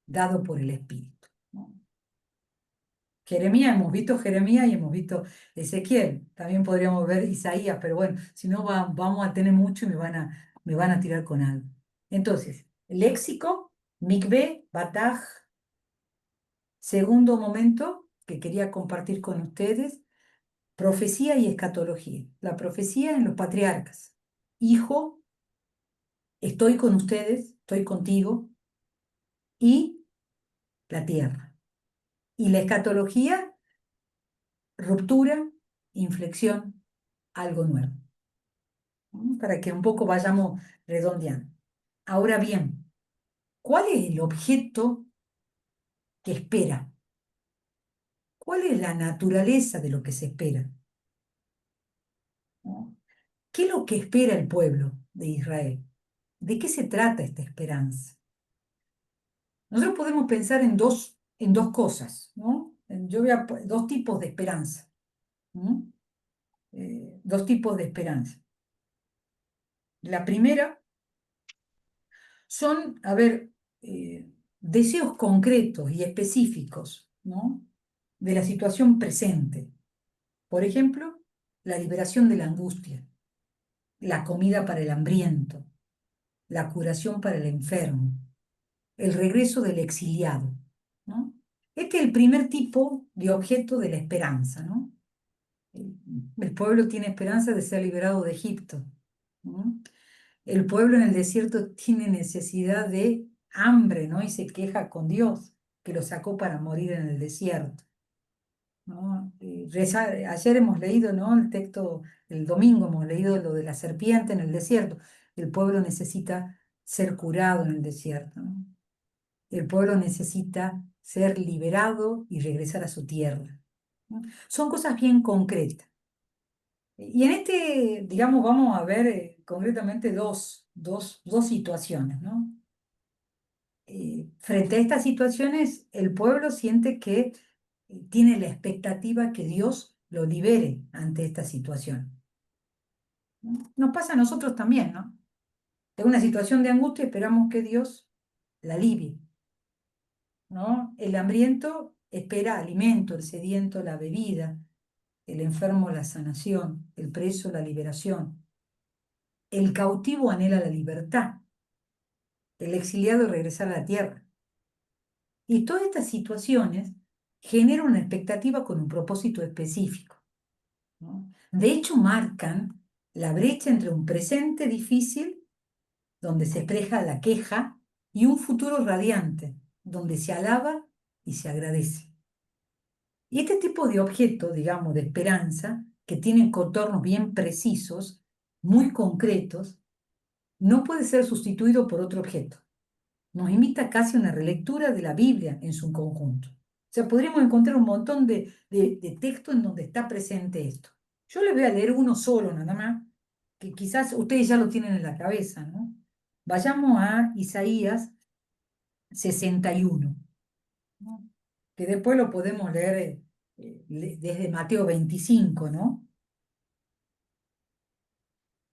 [SPEAKER 2] dado por el Espíritu, ¿no? Jeremías, hemos visto Jeremías y hemos visto Ezequiel. También podríamos ver Isaías, pero bueno, si no vamos a tener mucho y me van a tirar con algo. Entonces, léxico, mikvé, bataj. Segundo momento que quería compartir con ustedes, profecía y escatología. La profecía en los patriarcas. Hijo, estoy con ustedes, estoy contigo, y la tierra. Y la escatología, ruptura, inflexión, algo nuevo. Para que un poco vayamos redondeando. Ahora bien, ¿cuál es el objeto que espera? ¿Cuál es la naturaleza de lo que se espera? ¿No? ¿Qué es lo que espera el pueblo de Israel? ¿De qué se trata esta esperanza? Nosotros podemos pensar en dos cosas, ¿no? Yo voy a dos tipos de esperanza. ¿No? Dos tipos de esperanza. La primera son, a ver, deseos concretos y específicos, ¿no? De la situación presente. Por ejemplo, la liberación de la angustia, la comida para el hambriento, la curación para el enfermo, el regreso del exiliado, ¿no? Este es el primer tipo de objeto de la esperanza, ¿no? El pueblo tiene esperanza de ser liberado de Egipto, ¿no? El pueblo en el desierto tiene necesidad de hambre, ¿no? Y se queja con Dios, que lo sacó para morir en el desierto. ¿no? Ayer hemos leído, ¿no? El texto, el domingo hemos leído lo de la serpiente en el desierto. El pueblo necesita ser curado en el desierto, ¿no? El pueblo necesita ser liberado y regresar a su tierra, ¿no? Son cosas bien concretas. Y en este, digamos, vamos a ver concretamente dos situaciones, ¿no? Frente a estas situaciones, el pueblo siente que tiene la expectativa que Dios lo libere ante esta situación, ¿no? Nos pasa a nosotros también, ¿no? En una situación de angustia esperamos que Dios la alivie, ¿no? El hambriento espera alimento, el sediento la bebida, el enfermo la sanación, el preso la liberación, el cautivo anhela la libertad, el exiliado regresar a la tierra. Y todas estas situaciones generan una expectativa con un propósito específico, ¿no? De hecho, marcan la brecha entre un presente difícil, donde se expresa la queja, y un futuro radiante, donde se alaba y se agradece. Y este tipo de objetos, digamos, de esperanza, que tienen contornos bien precisos, muy concretos, no puede ser sustituido por otro objeto. Nos invita casi a una relectura de la Biblia en su conjunto. O sea, podríamos encontrar un montón de textos en donde está presente esto. Yo les voy a leer uno solo nada más, que quizás ustedes ya lo tienen en la cabeza, ¿no? Vayamos a Isaías 61, ¿no? Que después lo podemos leer desde Mateo 25, ¿no?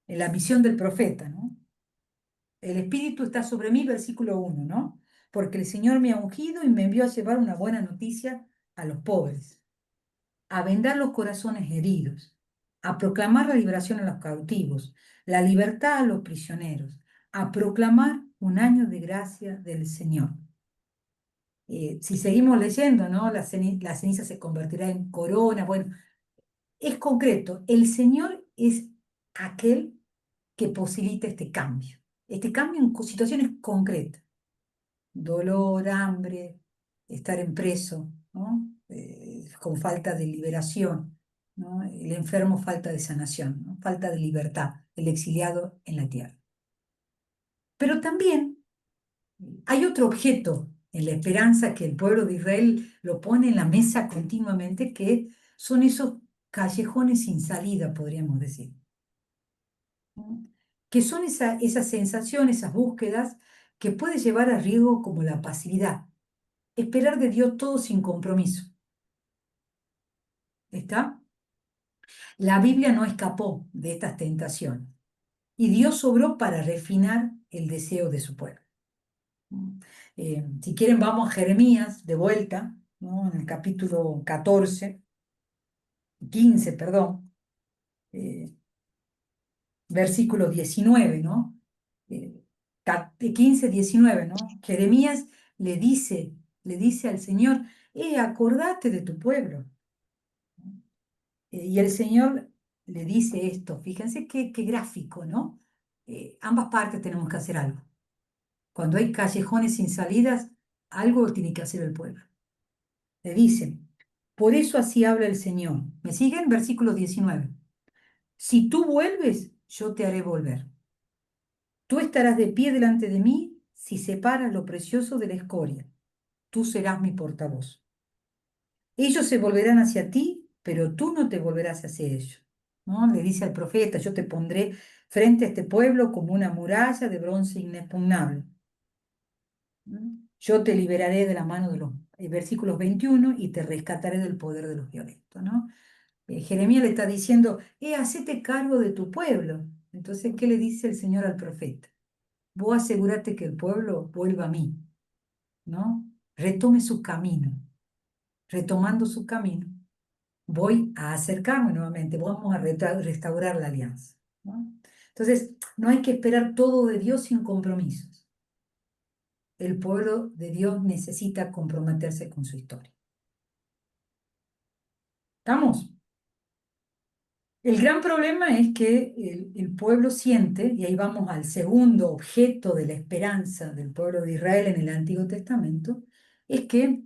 [SPEAKER 2] En la misión del profeta, ¿no? El Espíritu está sobre mí, versículo 1, ¿no? Porque el Señor me ha ungido y me envió a llevar una buena noticia a los pobres, a vendar los corazones heridos, a proclamar la liberación a los cautivos, la libertad a los prisioneros, a proclamar un año de gracia del Señor. Si seguimos leyendo, ¿no? La ceniza se convertirá en corona. Bueno, es concreto. El Señor es aquel que posibilita este cambio en situaciones concretas. Dolor, hambre, estar en preso, ¿no? Con falta de liberación, ¿no? El enfermo, falta de sanación, ¿no? Falta de libertad, el exiliado en la tierra. Pero también hay otro objeto en la esperanza que el pueblo de Israel lo pone en la mesa continuamente, que son esos callejones sin salida, podríamos decir, ¿no? Que son esas sensaciones, esas búsquedas que puede llevar a riesgo como la pasividad, esperar de Dios todo sin compromiso. ¿Está? La Biblia no escapó de estas tentaciones y Dios obró para refinar el deseo de su pueblo. Si quieren, vamos a Jeremías de vuelta, ¿no? En el capítulo 15, perdón, eh, versículo 19, ¿no? 15, 19, ¿no? Jeremías le dice al Señor, acordate de tu pueblo. Y el Señor le dice esto, fíjense qué gráfico, ¿no? Ambas partes tenemos que hacer algo. Cuando hay callejones sin salidas, algo tiene que hacer el pueblo. Le dicen, por eso así habla el Señor. ¿Me siguen? Versículo 19. Si tú vuelves, yo te haré volver. Tú estarás de pie delante de mí si separas lo precioso de la escoria. Tú serás mi portavoz. Ellos se volverán hacia ti, pero tú no te volverás hacia ellos, ¿no? Le dice al profeta, yo te pondré frente a este pueblo como una muralla de bronce inexpugnable, ¿no? Yo te liberaré de la mano de los versículos 21 y te rescataré del poder de los violentos, ¿no? Jeremías le está diciendo, hacete cargo de tu pueblo. Entonces, ¿qué le dice el Señor al profeta? Vos asegúrate que el pueblo vuelva a mí, ¿no? Retome su camino. Retomando su camino, voy a acercarme nuevamente, vamos a restaurar la alianza, ¿no? Entonces, no hay que esperar todo de Dios sin compromisos. El pueblo de Dios necesita comprometerse con su historia. ¿Estamos? El gran problema es que el pueblo siente, y ahí vamos al segundo objeto de la esperanza del pueblo de Israel en el Antiguo Testamento, es que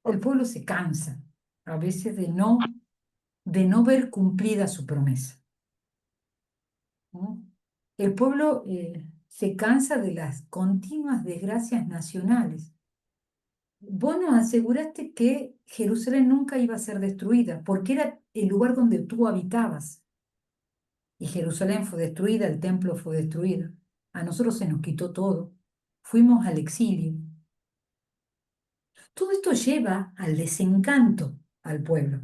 [SPEAKER 2] el pueblo se cansa. a veces de no ver cumplida su promesa, ¿no? El pueblo se cansa de las continuas desgracias nacionales. Vos nos aseguraste que Jerusalén nunca iba a ser destruida, porque era el lugar donde tú habitabas. Y Jerusalén fue destruida, el templo fue destruido. A nosotros se nos quitó todo. Fuimos al exilio. Todo esto lleva al desencanto al pueblo,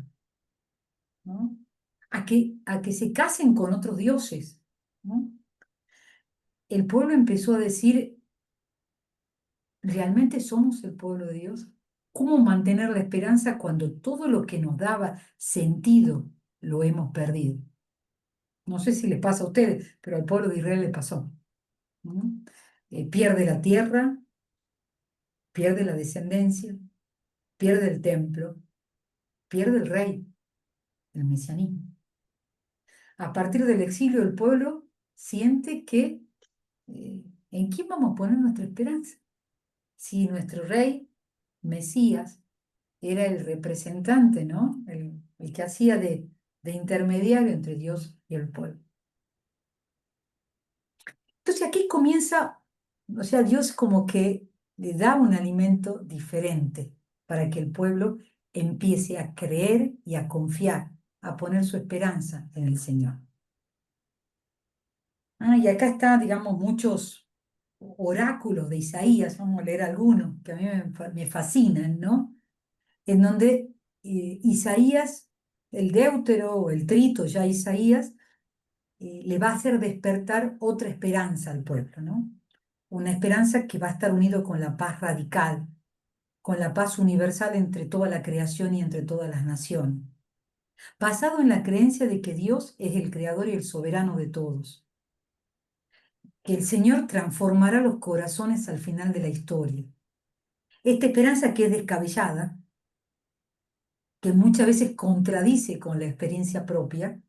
[SPEAKER 2] ¿no? A que se casen con otros dioses, ¿no? El pueblo empezó a decir, ¿realmente somos el pueblo de Dios? ¿Cómo mantener la esperanza cuando todo lo que nos daba sentido lo hemos perdido? No sé si le pasa a ustedes, pero al pueblo de Israel le pasó, ¿no? Pierde la tierra, pierde la descendencia, pierde el templo, pierde el rey, el mesianismo. A partir del exilio, el pueblo siente que ¿en quién vamos a poner nuestra esperanza? Si nuestro rey, Mesías, era el representante, ¿no? El que hacía de intermediario entre Dios y el pueblo. Entonces aquí comienza, o sea, Dios como que le da un alimento diferente para que el pueblo empiece a creer y a confiar, a poner su esperanza en el Señor. Y acá está, digamos, muchos oráculos de Isaías, vamos a leer algunos que a mí me fascinan, ¿no? En donde Isaías, el Deutero o el Trito, ya Isaías, le va a hacer despertar otra esperanza al pueblo, ¿no? Una esperanza que va a estar unido con la paz radical, con la paz universal entre toda la creación y entre todas las naciones, basado en la creencia de que Dios es el creador y el soberano de todos, que el Señor transformará los corazones al final de la historia. Esta esperanza que es descabellada, que muchas veces contradice con la experiencia propia,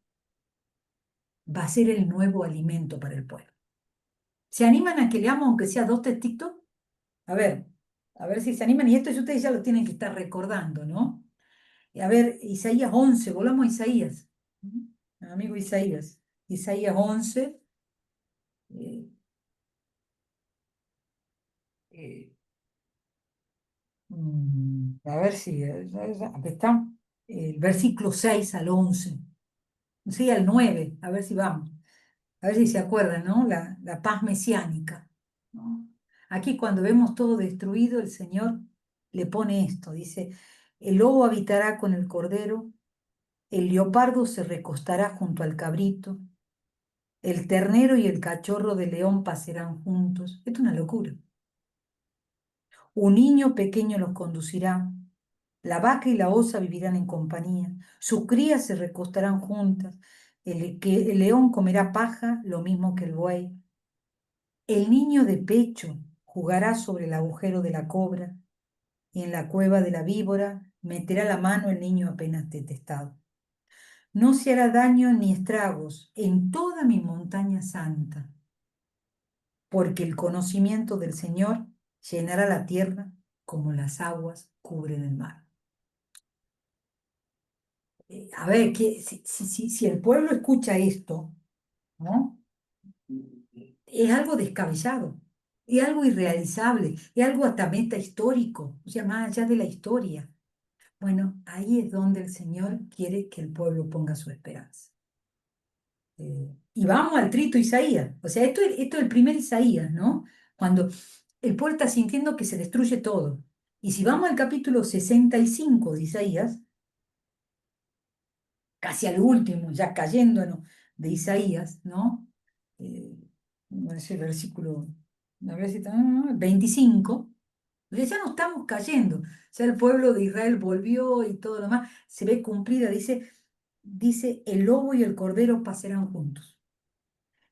[SPEAKER 2] va a ser el nuevo alimento para el pueblo. ¿Se animan a que leamos aunque sea dos textitos? A ver, a ver si se animan. Y esto ustedes ya lo tienen que estar recordando, ¿no? A ver, Isaías 11, volvamos a Isaías. Amigo Isaías. Isaías 11. eh, eh, a ver si, aquí está, el versículo 6 al 11. Sí, al 9, a ver si vamos. A ver si se acuerdan, ¿no? La paz mesiánica, ¿no? Aquí cuando vemos todo destruido, el Señor le pone esto, dice, el lobo habitará con el cordero, el leopardo se recostará junto al cabrito, el ternero y el cachorro de león pasarán juntos. Esto es una locura. Un niño pequeño los conducirá, la vaca y la osa vivirán en compañía, sus crías se recostarán juntas, el león comerá paja, lo mismo que el buey. El niño de pecho jugará sobre el agujero de la cobra, y en la cueva de la víbora meterá la mano el niño apenas detestado. No se hará daño ni estragos en toda mi montaña santa, porque el conocimiento del Señor llenará la tierra como las aguas cubren el mar. A ver, que, si el pueblo escucha esto, ¿no? Es algo descabellado, es algo irrealizable, es algo hasta meta histórico, o sea, más allá de la historia. Bueno, ahí es donde el Señor quiere que el pueblo ponga su esperanza. Y vamos al trito Isaías, o sea, esto es el primer Isaías, ¿no? Cuando el pueblo está sintiendo que se destruye todo. Y si vamos al capítulo 65 de Isaías, casi al último, ya cayéndonos de Isaías, ¿no? Eh, ese versículo, a ver si está, 25, ya no estamos cayendo, ya el pueblo de Israel volvió y todo lo demás se ve cumplida, dice, el lobo y el cordero pasarán juntos,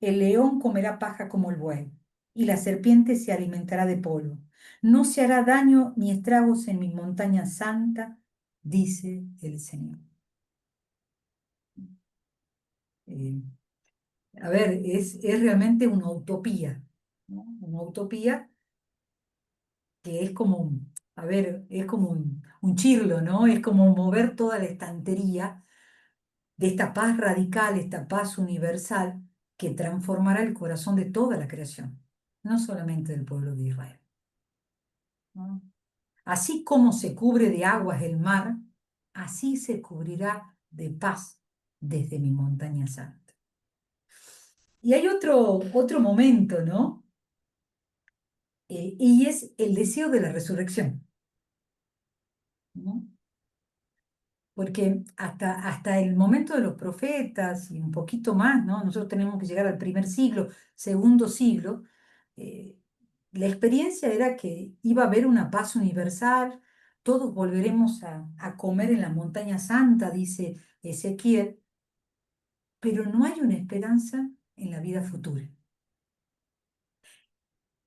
[SPEAKER 2] el león comerá paja como el buey, y la serpiente se alimentará de polvo. No se hará daño ni estragos en mi montaña santa, dice el Señor. Eh, a ver, es realmente una utopía, ¿no? Una utopía que es como, a ver, es como un chirlo, ¿no? Es como mover toda la estantería de esta paz radical, esta paz universal que transformará el corazón de toda la creación, no solamente del pueblo de Israel, ¿no? Así como se cubre de aguas el mar, así se cubrirá de paz desde mi montaña santa. Y hay otro momento, ¿no? Y es el deseo de la resurrección, ¿no? Porque hasta el momento de los profetas y un poquito más, ¿no? Nosotros tenemos que llegar al primer siglo, segundo siglo. eh, la experiencia era que iba a haber una paz universal, todos volveremos a comer en la montaña santa, dice Ezequiel, pero no hay una esperanza en la vida futura.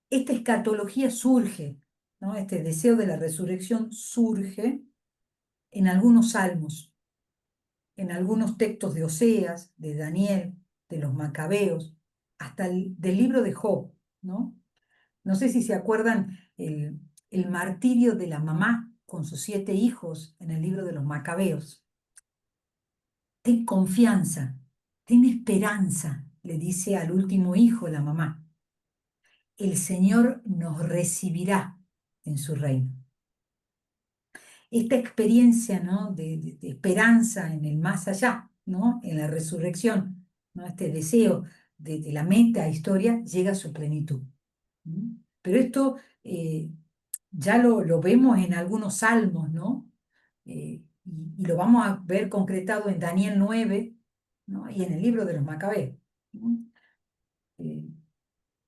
[SPEAKER 2] Esta escatología surge, ¿no? Este deseo de la resurrección surge en algunos salmos, en algunos textos de Oseas, de Daniel, de los Macabeos, hasta del libro de Job, ¿no? No sé si se acuerdan el martirio de la mamá con sus 7 hijos en el libro de los Macabeos. Ten confianza, ten esperanza, le dice al último hijo la mamá. El Señor nos recibirá en su reino. Esta experiencia, ¿no? de esperanza en el más allá, ¿no? En la resurrección, ¿no? Este deseo de la meta historia llega a su plenitud. ¿Mm? Pero esto ya lo vemos en algunos salmos, ¿no? Y lo vamos a ver concretado en Daniel 9, ¿no? Y en el libro de los Macabeos, ¿no? Eh,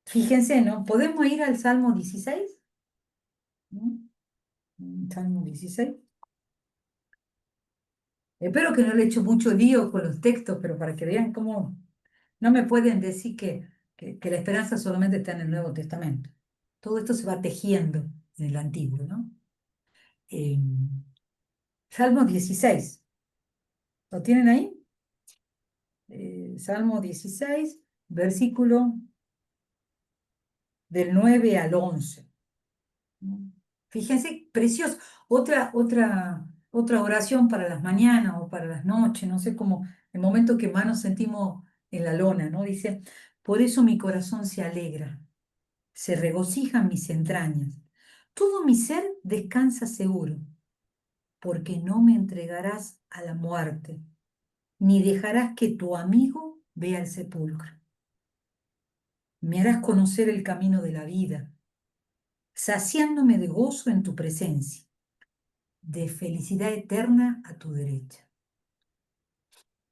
[SPEAKER 2] Fíjense, ¿no? ¿Podemos ir al Salmo 16? ¿No? Salmo 16. Espero que no le he hecho mucho lío con los textos, pero para que vean cómo no me pueden decir que la esperanza solamente está en el Nuevo Testamento. Todo esto se va tejiendo en el Antiguo, ¿no? Eh, Salmo 16. ¿Lo tienen ahí? Salmo 16, versículo del 9 al 11. Fíjense, precioso. Otra oración para las mañanas o para las noches, no sé cómo, el momento que más nos sentimos en la lona, ¿no? Dice, por eso mi corazón se alegra, se regocijan mis entrañas. Todo mi ser descansa seguro, porque no me entregarás a la muerte, ni dejarás que tu amigo vea el sepulcro. Me harás conocer el camino de la vida, saciándome de gozo en tu presencia, de felicidad eterna a tu derecha.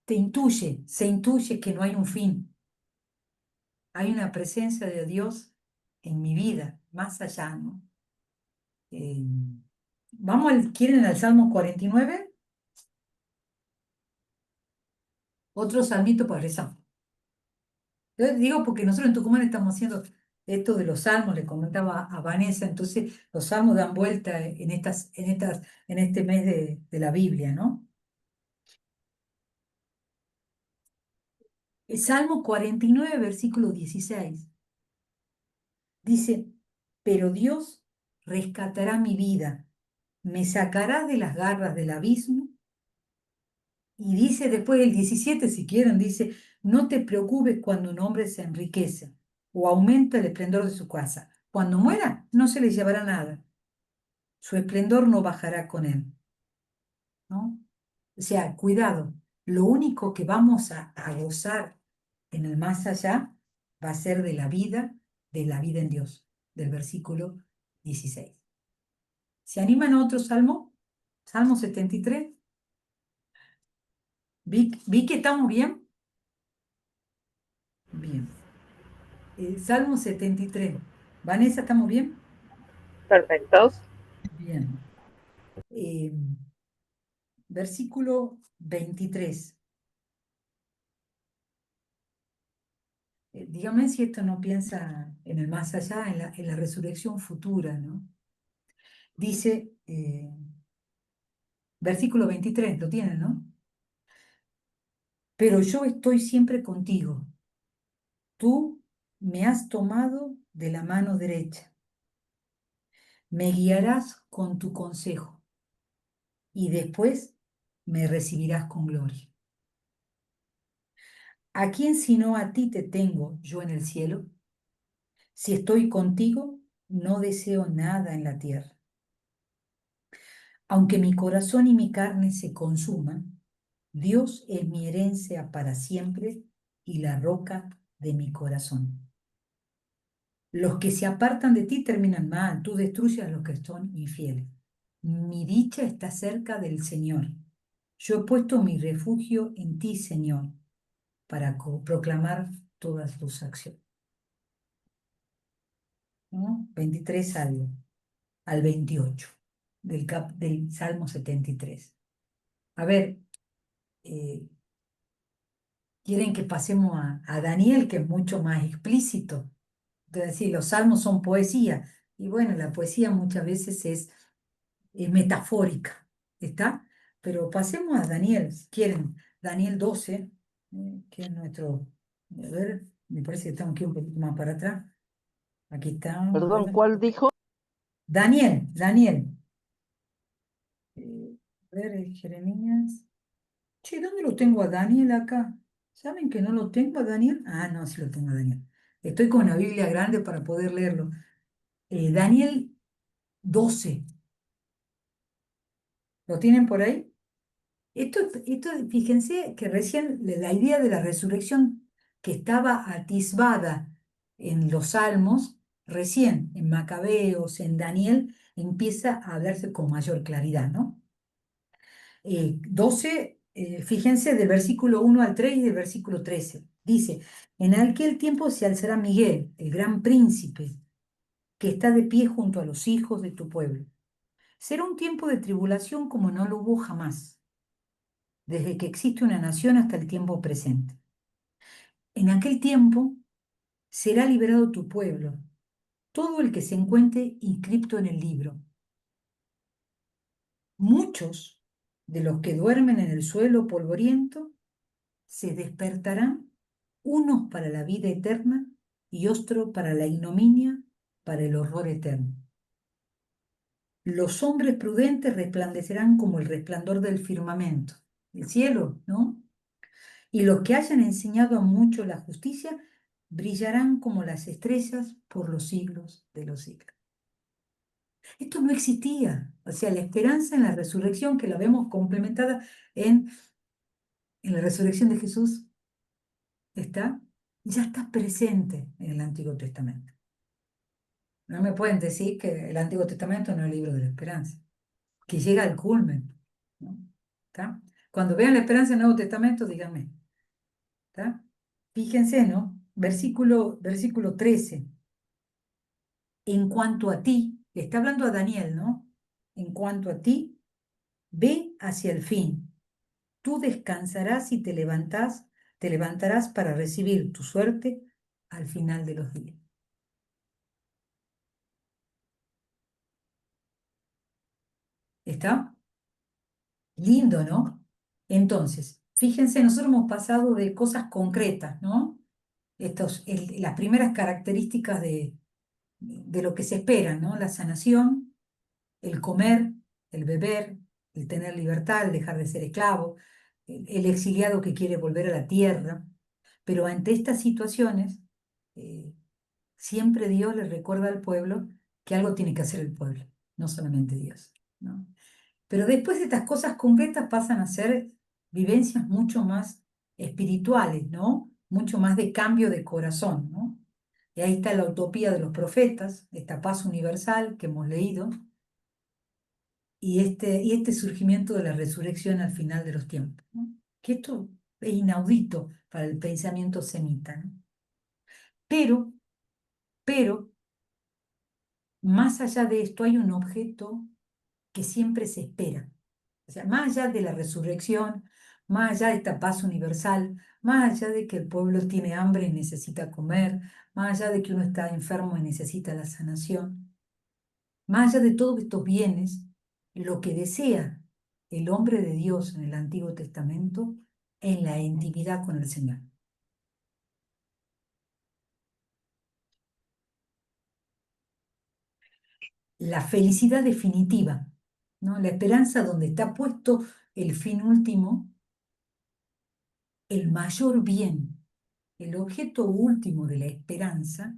[SPEAKER 2] Se intuye que no hay un fin. Hay una presencia de Dios en mi vida, más allá, ¿no? Eh, ¿quieren al Salmo 49? Otro salmito para rezar. Yo digo porque nosotros en Tucumán estamos haciendo esto de los salmos, le comentaba a Vanessa, entonces los salmos dan vuelta en este mes de la Biblia, ¿no? El Salmo 49, versículo 16, dice, pero Dios rescatará mi vida, me sacará de las garras del abismo, y dice después el 17, si quieren, dice, no te preocupes cuando un hombre se enriquece o aumenta el esplendor de su casa. Cuando muera, no se le llevará nada. Su esplendor no bajará con él, ¿no? O sea, cuidado, lo único que vamos a gozar en el más allá va a ser de la vida en Dios, del versículo 16. ¿Se animan a otro salmo? Salmo 73. ¿Vi que estamos bien? Bien. Salmo 73. Vanessa, ¿estamos bien?
[SPEAKER 1] Perfectos.
[SPEAKER 2] Bien. Eh, Versículo 23. Dígame si esto no piensa en el más allá, en la resurrección futura, ¿no? Dice, versículo 23, lo tienen, ¿no? Pero yo estoy siempre contigo. Tú me has tomado de la mano derecha. Me guiarás con tu consejo. y después me recibirás con gloria. ¿A quién sino a ti te tengo yo en el cielo? Si estoy contigo, no deseo nada en la tierra. Aunque mi corazón y mi carne se consuman, Dios es mi herencia para siempre y la roca de mi corazón. Los que se apartan de ti terminan mal, tú destruyes a los que son infieles. Mi dicha está cerca del Señor. Yo he puesto mi refugio en ti, Señor, para proclamar todas tus acciones. ¿No? 23 al 28 del Salmo 73. A ver, eh, quieren que pasemos a Daniel, que es mucho más explícito. Es decir, los salmos son poesía. Y bueno, la poesía muchas veces es metafórica, ¿está? Pero pasemos a Daniel, si quieren. Daniel 12, que es nuestro. A ver, me parece que tengo que ir un poquito más para atrás. Aquí está. A
[SPEAKER 3] Perdón,
[SPEAKER 2] ver.
[SPEAKER 3] ¿cuál dijo?
[SPEAKER 2] Daniel. A ver, Jeremías. Che, ¿dónde lo tengo a Daniel acá? ¿Saben que no lo tengo a Daniel? Ah, no, sí lo tengo a Daniel. Estoy con una Biblia grande para poder leerlo. Daniel 12. ¿Lo tienen por ahí? Esto, fíjense que recién la idea de la resurrección que estaba atisbada en los Salmos, recién en Macabeos, en Daniel, empieza a hablarse con mayor claridad, ¿no? 12, fíjense del versículo 1 al 3 y del versículo 13. Dice, en aquel tiempo se alzará Miguel, el gran príncipe, que está de pie junto a los hijos de tu pueblo. Será un tiempo de tribulación como no lo hubo jamás, desde que existe una nación hasta el tiempo presente. En aquel tiempo será liberado tu pueblo, todo el que se encuentre inscripto en el libro. Muchos de los que duermen en el suelo polvoriento se despertarán, unos para la vida eterna y otros para la ignominia, para el horror eterno. Los hombres prudentes resplandecerán como el resplandor del firmamento, el cielo, ¿no? Y los que hayan enseñado a muchos la justicia brillarán como las estrellas por los siglos de los siglos. Esto no existía. O sea, la esperanza en la resurrección, que la vemos complementada en la resurrección de Jesús, ya está presente en el Antiguo Testamento. No me pueden decir que el Antiguo Testamento no es el libro de la esperanza, que llega al culmen, ¿no? ¿Está? Cuando vean la esperanza en el Nuevo Testamento, díganme. ¿Está? Fíjense, ¿no? Versículo 13. En cuanto a ti, le está hablando a Daniel, ¿no? En cuanto a ti, ve hacia el fin. Tú descansarás y te levantarás para recibir tu suerte al final de los días. ¿Está? Lindo, ¿no? Entonces, fíjense, nosotros hemos pasado de cosas concretas, ¿no? Las primeras características de lo que se espera, ¿no? La sanación, el comer, el beber, el tener libertad, el dejar de ser esclavo, el exiliado que quiere volver a la tierra. Pero ante estas situaciones, eh, siempre Dios le recuerda al pueblo que algo tiene que hacer el pueblo, no solamente Dios, ¿no? Pero después de estas cosas concretas pasan a ser vivencias mucho más espirituales, ¿no? Mucho más de cambio de corazón, ¿no? Y ahí está la utopía de los profetas, esta paz universal que hemos leído, y este surgimiento de la resurrección al final de los tiempos, ¿no? Que esto es inaudito para el pensamiento semita, ¿no? Pero, pero, más allá de esto hay un objeto que siempre se espera. O sea, más allá de la resurrección, más allá de esta paz universal, más allá de que el pueblo tiene hambre y necesita comer, más allá de que uno está enfermo y necesita la sanación, más allá de todos estos bienes, lo que desea el hombre de Dios en el Antiguo Testamento en la intimidad con el Señor. La felicidad definitiva, ¿no? La esperanza donde está puesto el fin último, el mayor bien, el objeto último de la esperanza,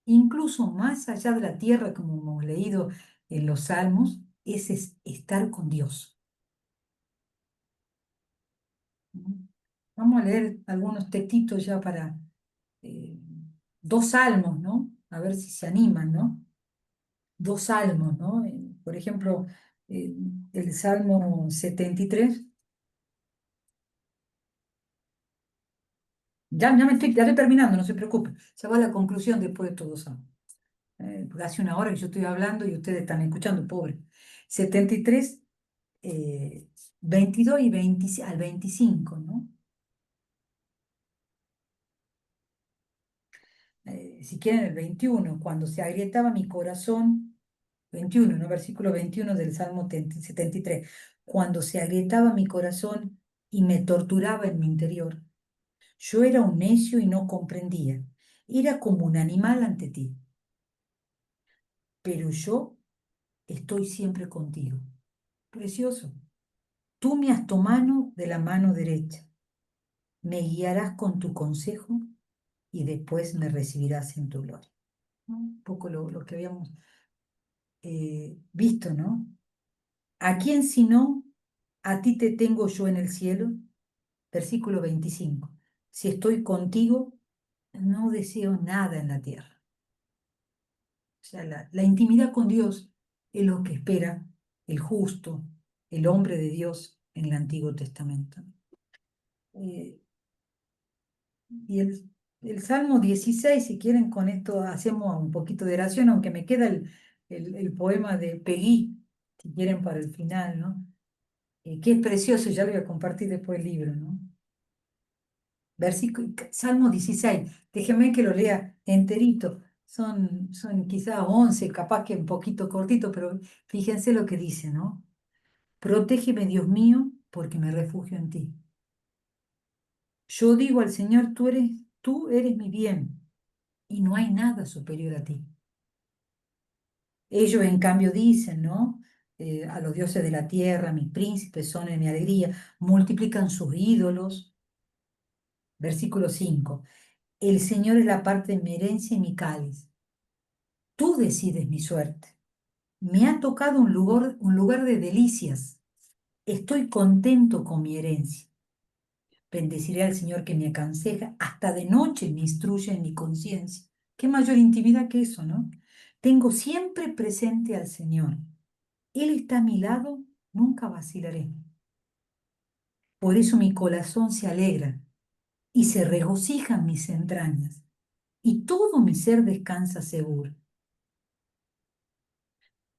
[SPEAKER 2] incluso más allá de la tierra, como hemos leído en los Salmos, es estar con Dios. ¿No? Vamos a leer algunos textitos ya para eh, dos salmos, ¿no? A ver si se animan, ¿no? Dos salmos, ¿no? Por ejemplo, eh, el Salmo 73. Ya estoy terminando, no se preocupe. Se va a la conclusión después de todos. Porque hace una hora que yo estoy hablando y ustedes están escuchando, pobre. 73, 22 y 20 al 25, ¿no? Si quieren el 21, cuando se agrietaba mi corazón, 21, ¿no? Versículo 21 del Salmo 73, cuando se agrietaba mi corazón y me torturaba en mi interior, yo era un necio y no comprendía, era como un animal ante ti, pero yo estoy siempre contigo. Precioso. Tú me has tomado de la mano derecha, me guiarás con tu consejo y después me recibirás en tu gloria. ¿No? Un poco lo que habíamos visto, ¿no? ¿A quién sino a ti te tengo yo en el cielo? Versículo 25. Si estoy contigo, no deseo nada en la tierra. O sea, la intimidad con Dios es lo que espera el justo, el hombre de Dios en el Antiguo Testamento. Eh, y el Salmo 16, si quieren, con esto hacemos un poquito de oración, aunque me queda el poema de Peguí, si quieren, para el final, ¿no? Que es precioso, ya lo voy a compartir después el libro, ¿no? Salmo 16, déjenme que lo lea enterito. Son quizás 11, capaz que un poquito cortito, pero fíjense lo que dice, ¿no? Protégeme, Dios mío, porque me refugio en ti. Yo digo al Señor, tú eres mi bien, y no hay nada superior a ti. Ellos, en cambio, dicen, ¿no? A los dioses de la tierra, mis príncipes son en mi alegría, multiplican sus ídolos. Versículo 5. El Señor es la parte de mi herencia y mi cáliz. Tú decides mi suerte. Me ha tocado un lugar de delicias. Estoy contento con mi herencia. Bendeciré al Señor que me aconseja. Hasta de noche me instruye en mi conciencia. Qué mayor intimidad que eso, ¿no? Tengo siempre presente al Señor. Él está a mi lado, nunca vacilaré. Por eso mi corazón se alegra y se regocijan mis entrañas, y todo mi ser descansa seguro.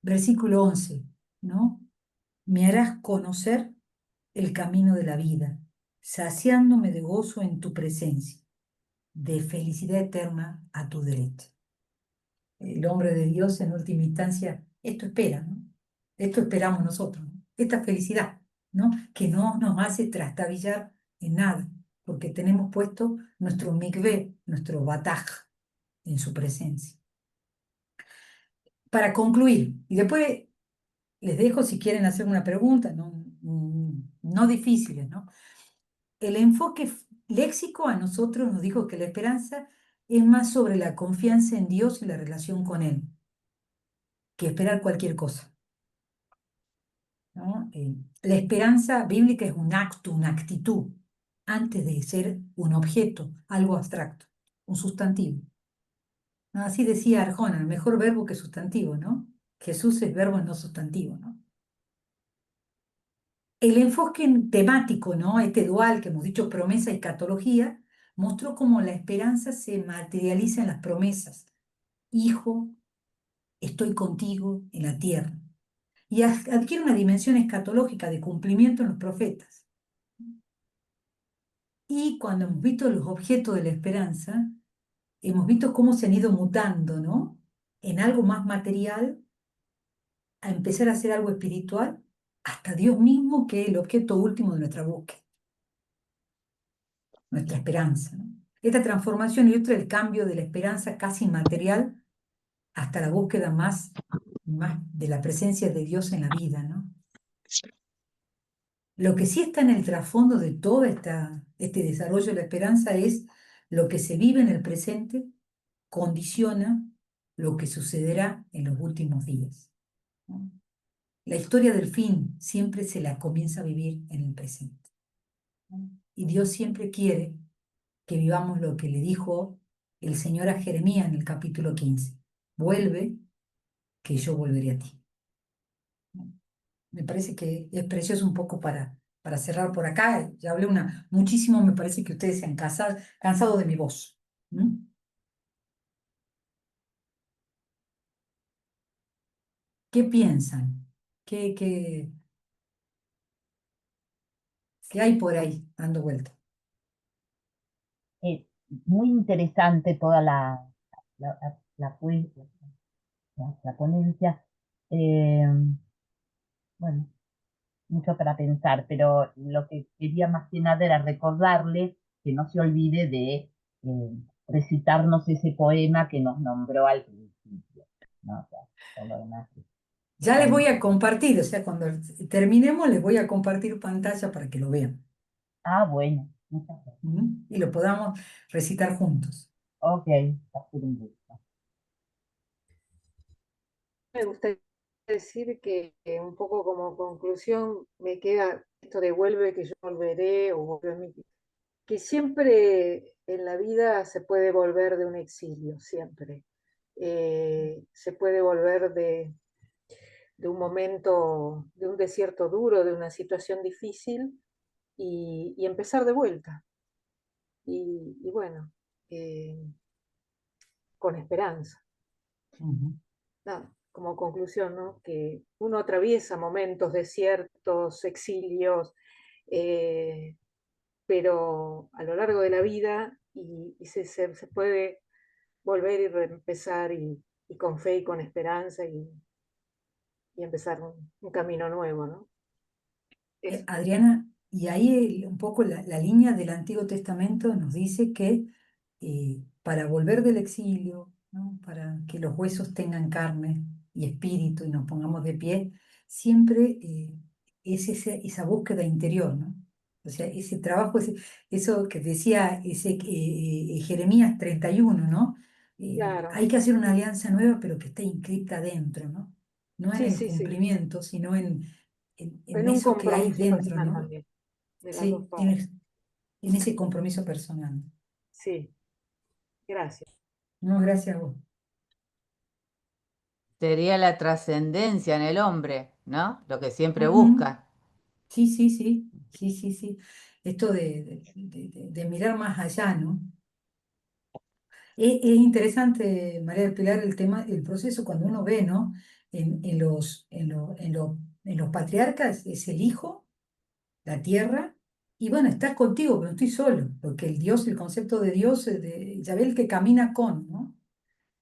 [SPEAKER 2] Versículo 11, ¿no? Me harás conocer el camino de la vida, saciándome de gozo en tu presencia, de felicidad eterna a tu derecha. El hombre de Dios, en última instancia, esto espera, ¿no? Esto esperamos nosotros, ¿no? Esta felicidad, ¿no? Que no nos hace trastabillar en nada, porque tenemos puesto nuestro mikvé, nuestro bataj en su presencia. Para concluir, y después les dejo si quieren hacer una pregunta, no difíciles, ¿no? El enfoque léxico a nosotros nos dijo que la esperanza es más sobre la confianza en Dios y la relación con Él, que esperar cualquier cosa, ¿no? La esperanza bíblica es un acto, una actitud, antes de ser un objeto, algo abstracto, un sustantivo. ¿No? Así decía Arjona, el mejor verbo que sustantivo, ¿no? Jesús es verbo no sustantivo, ¿no? El enfoque temático, ¿no? Este dual que hemos dicho, promesa y escatología, mostró cómo la esperanza se materializa en las promesas. Hijo, estoy contigo en la tierra. Y adquiere una dimensión escatológica de cumplimiento en los profetas. Y cuando hemos visto los objetos de la esperanza, hemos visto cómo se han ido mutando, ¿no? En algo más material, a empezar a ser algo espiritual, hasta Dios mismo, que es el objeto último de nuestra búsqueda, nuestra esperanza, ¿no? Esta transformación ilustra el cambio de la esperanza casi inmaterial hasta la búsqueda más más de la presencia de Dios en la vida, ¿no? Lo que sí está en el trasfondo de todo este desarrollo de la esperanza es lo que se vive en el presente condiciona lo que sucederá en los últimos días, ¿no? La historia del fin siempre se la comienza a vivir en el presente, ¿no? Y Dios siempre quiere que vivamos lo que le dijo el Señor a Jeremías en el capítulo 15: vuelve, que yo volveré a ti, ¿no? Me parece que es precioso un poco para cerrar por acá. Ya hablé muchísimo, me parece que ustedes se han cansado de mi voz. ¿Mm? ¿Qué piensan? ¿Qué hay por ahí dando vuelta?
[SPEAKER 3] Eh, Muy interesante toda la ponencia. Eh, bueno, mucho para pensar, pero lo que quería más que nada era recordarle que no se olvide de recitarnos ese poema que nos nombró al principio, ¿no? O sea, todo lo demás
[SPEAKER 2] Ya
[SPEAKER 3] está
[SPEAKER 2] les voy
[SPEAKER 3] muy
[SPEAKER 2] a
[SPEAKER 3] bien.
[SPEAKER 2] compartir, o sea, cuando terminemos les voy a compartir pantalla para que lo vean.
[SPEAKER 3] Ah, bueno, muchas gracias.
[SPEAKER 2] ¿Mm? Y lo podamos recitar juntos.
[SPEAKER 3] Ok, va a ser un gusto.
[SPEAKER 4] Me gustaría decir que un poco como conclusión me queda esto de vuelve que yo volveré o vuelve a mí, que siempre en la vida se puede volver de un exilio, siempre. Se puede volver de un momento, de un desierto duro, de una situación difícil y empezar de vuelta. Y bueno, eh, con esperanza.
[SPEAKER 2] Ujú.
[SPEAKER 4] Nada, como conclusión, ¿no? Que uno atraviesa momentos desiertos, exilios, eh, pero a lo largo de la vida y se puede volver y reempezar y con fe y con esperanza y empezar un camino nuevo, ¿no? Eso.
[SPEAKER 2] Adriana, y ahí un poco la línea del Antiguo Testamento nos dice que para volver del exilio, ¿no? Para que los huesos tengan carne y espíritu y nos pongamos de pie, siempre es esa búsqueda interior, ¿no? O sea, ese trabajo, eso que decía Jeremías 31, ¿no?
[SPEAKER 4] Claro,
[SPEAKER 2] Hay que hacer una alianza nueva, pero que esté inscrita dentro, ¿no? No en
[SPEAKER 4] sí,
[SPEAKER 2] el
[SPEAKER 4] sí, sí.
[SPEAKER 2] cumplimiento, sino en
[SPEAKER 4] En un
[SPEAKER 2] eso que hay
[SPEAKER 4] compromiso
[SPEAKER 2] dentro,
[SPEAKER 4] personal
[SPEAKER 2] ¿no?
[SPEAKER 4] también, de las dos
[SPEAKER 2] Sí,
[SPEAKER 4] partes.
[SPEAKER 2] en ese compromiso personal.
[SPEAKER 4] Sí, gracias.
[SPEAKER 2] No, gracias a vos.
[SPEAKER 5] Sería la trascendencia en el hombre, ¿no? Lo que siempre
[SPEAKER 2] Ujú.
[SPEAKER 5] busca.
[SPEAKER 2] Sí, sí, sí, sí, sí, sí. Esto de mirar más allá, ¿no? Es interesante, María del Pilar, el tema, el proceso cuando uno ve, ¿no? En los patriarcas es el hijo, la tierra, y bueno, estás contigo, pero no estoy solo, porque el Dios, el concepto de Dios, ya ve el que camina con, ¿no?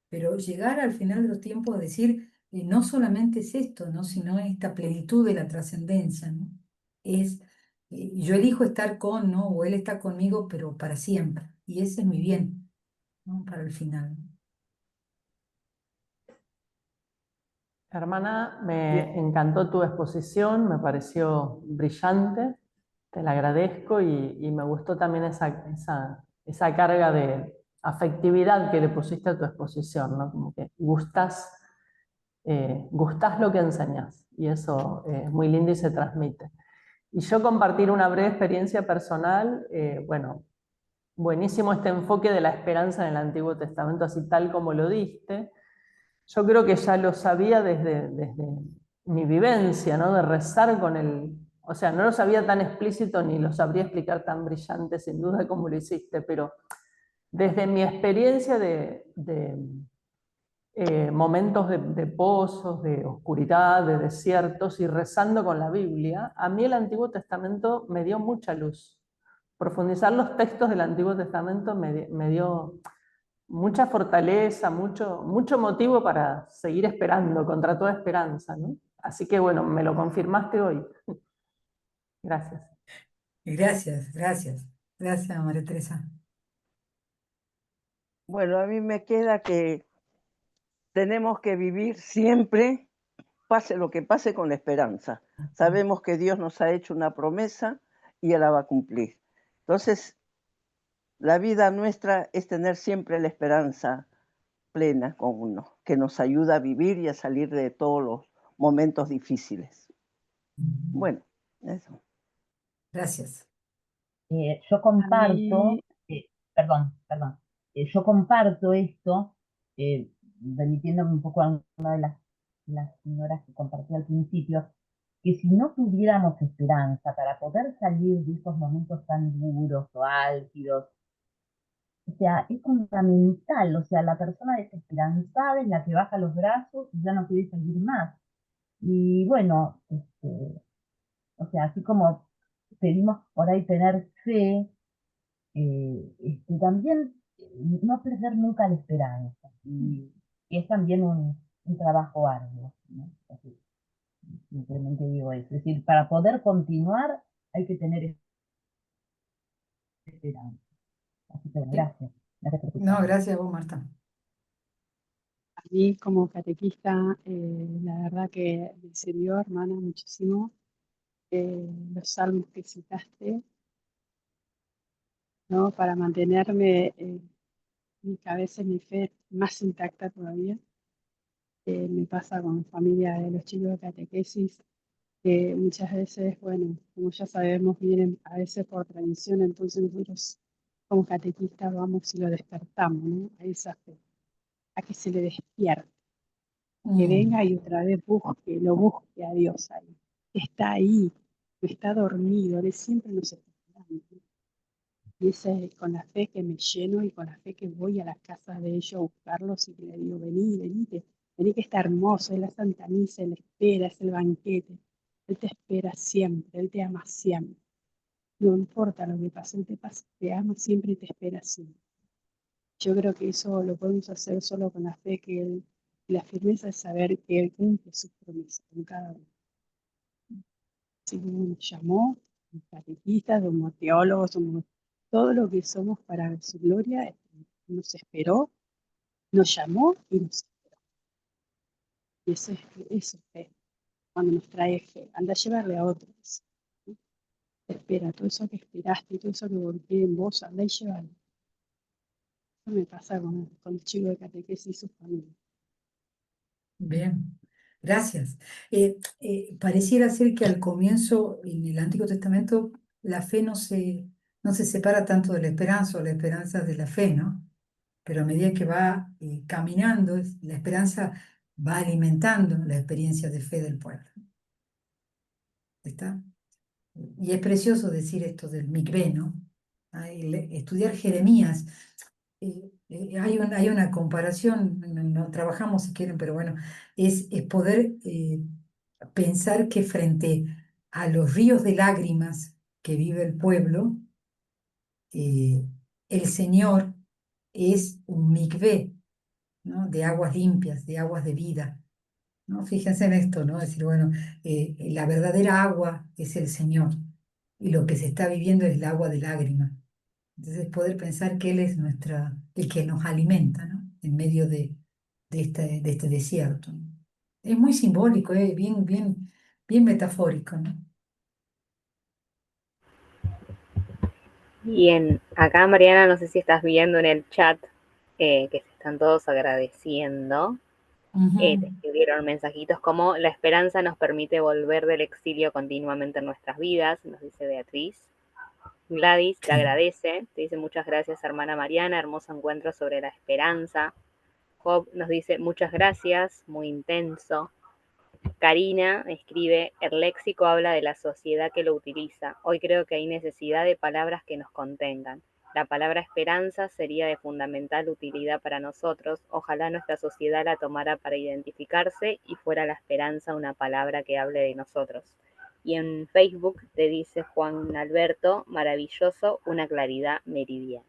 [SPEAKER 2] Pero llegar al final de los tiempos a decir, no solamente es esto, ¿no? Sino esta plenitud de la trascendencia, ¿no? Es, yo elijo estar con, ¿no? O Él está conmigo, pero para siempre. Y ese es mi bien, ¿no? Para el final.
[SPEAKER 6] Hermana,
[SPEAKER 2] Bien.
[SPEAKER 6] me encantó tu exposición, me pareció brillante, te la agradezco y me gustó también esa carga de afectividad que le pusiste a tu exposición, ¿no? Como que gustás lo que enseñas y eso es muy lindo y se transmite. Y yo compartir una breve experiencia personal, bueno, buenísimo este enfoque de la esperanza en el Antiguo Testamento, así tal como lo diste. Yo creo que ya lo sabía desde mi vivencia, ¿no? De rezar con el... O sea, no lo sabía tan explícito ni lo sabría explicar tan brillante, sin duda, como lo hiciste, pero desde mi experiencia de momentos de pozos, de oscuridad, de desiertos y rezando con la Biblia, a mí el Antiguo Testamento me dio mucha luz. Profundizar los textos del Antiguo Testamento me dio mucha fortaleza, mucho motivo para seguir esperando, contra toda esperanza, ¿no? Así que bueno, me lo confirmaste hoy. Gracias.
[SPEAKER 2] Gracias, gracias. Gracias, María Teresa.
[SPEAKER 7] Bueno, a mí me queda que tenemos que vivir siempre pase lo que pase, con la esperanza. Sabemos que Dios nos ha hecho una promesa y Él la va a cumplir. Entonces, la vida nuestra es tener siempre la esperanza plena con uno, que nos ayuda a vivir y a salir de todos los momentos difíciles. Bueno, eso.
[SPEAKER 2] Gracias.
[SPEAKER 3] Yo comparto,
[SPEAKER 8] mí,
[SPEAKER 3] perdón, yo comparto esto, remitiéndome un poco a una de las señoras que compartió al principio, que si no tuviéramos esperanza para poder salir de esos momentos tan duros o álgidos, o sea, es fundamental, o sea, la persona desesperanzada es la que baja los brazos y ya no quiere salir más. Y bueno, o sea, así como pedimos por ahí tener fe, también no perder nunca la esperanza. Y es también un trabajo arduo, ¿no? Así, simplemente digo eso. Es decir, para poder continuar hay que tener esperanza. Así que bueno,
[SPEAKER 2] Sí.
[SPEAKER 3] gracias. Gracias por
[SPEAKER 2] No,
[SPEAKER 3] escucharme.
[SPEAKER 2] gracias a vos, Marta.
[SPEAKER 8] a mí como catequista, la verdad que me sirvió, hermana, muchísimo los salmos que citaste, ¿no? Para mantenerme mi cabeza y mi fe más intacta todavía. Me pasa con familia de los chicos de catequesis, que muchas veces, bueno, como ya sabemos, vienen a veces por tradición, entonces nosotros como catequistas vamos y lo despertamos, ¿no? A esa fe, a que se le despierte, que
[SPEAKER 2] Mm,
[SPEAKER 8] venga y otra vez busque, lo busque a Dios ahí. Está ahí, no está dormido, Él siempre nos está esperando. Y esa es con la fe que me lleno y con la fe que voy a las casas de ellos a buscarlos y que le digo, vení, venite, vení que está hermoso, es la Santa Misa, Él espera, es el banquete. Él te espera siempre, Él te ama siempre. No importa lo que pase, Él te ama siempre y te espera siempre. Yo creo que eso lo podemos hacer solo con la fe que Él, y la firmeza de saber que Él cumple sus promesas con cada uno. Así como nos llamó, como catequistas, como teólogos, como todo lo que somos para su gloria, nos esperó, nos llamó y nos esperó. Y eso es fe, cuando nos trae fe, anda a llevarle a otros. ¿Sí? Te espera, todo eso que esperaste, todo eso que volqué en vos, anda y llévalo. Eso me pasa con los chicos de catequesis y sus familias.
[SPEAKER 2] bien, gracias. Pareciera ser que al comienzo, en el Antiguo Testamento, la fe no se separa tanto de la esperanza o la esperanza de la fe, ¿no? Pero a medida que va caminando, la esperanza va alimentando la experiencia de fe del pueblo. ¿Está? Y es precioso decir esto del Mikvé, ¿no? Estudiar Jeremías. Hay una comparación, no trabajamos si quieren, pero bueno, es poder pensar que frente a los ríos de lágrimas que vive el pueblo, eh, el Señor es un mikvé, ¿no? De aguas limpias, de aguas de vida, ¿no? Fíjense en esto, ¿no? Es decir, bueno, la verdadera agua es el Señor y lo que se está viviendo es el agua de lágrimas. Entonces, poder pensar que Él es el que nos alimenta, ¿no? En medio de este desierto, ¿no? Es muy simbólico, bien metafórico, ¿no?
[SPEAKER 1] Bien, acá Mariana, no sé si estás viendo en el chat que se están todos agradeciendo. Te
[SPEAKER 2] Ujú.
[SPEAKER 1] escribieron mensajitos como la esperanza nos permite volver del exilio continuamente en nuestras vidas, nos dice Beatriz. Gladys te
[SPEAKER 2] Sí.
[SPEAKER 1] agradece, te dice muchas gracias hermana Mariana, hermoso encuentro sobre la esperanza. Job nos dice muchas gracias, muy intenso. Karina escribe, el léxico habla de la sociedad que lo utiliza. Hoy creo que hay necesidad de palabras que nos contengan. La palabra esperanza sería de fundamental utilidad para nosotros. Ojalá nuestra sociedad la tomara para identificarse y fuera la esperanza una palabra que hable de nosotros. Y en Facebook te dice Juan Alberto, maravilloso, una claridad meridiana.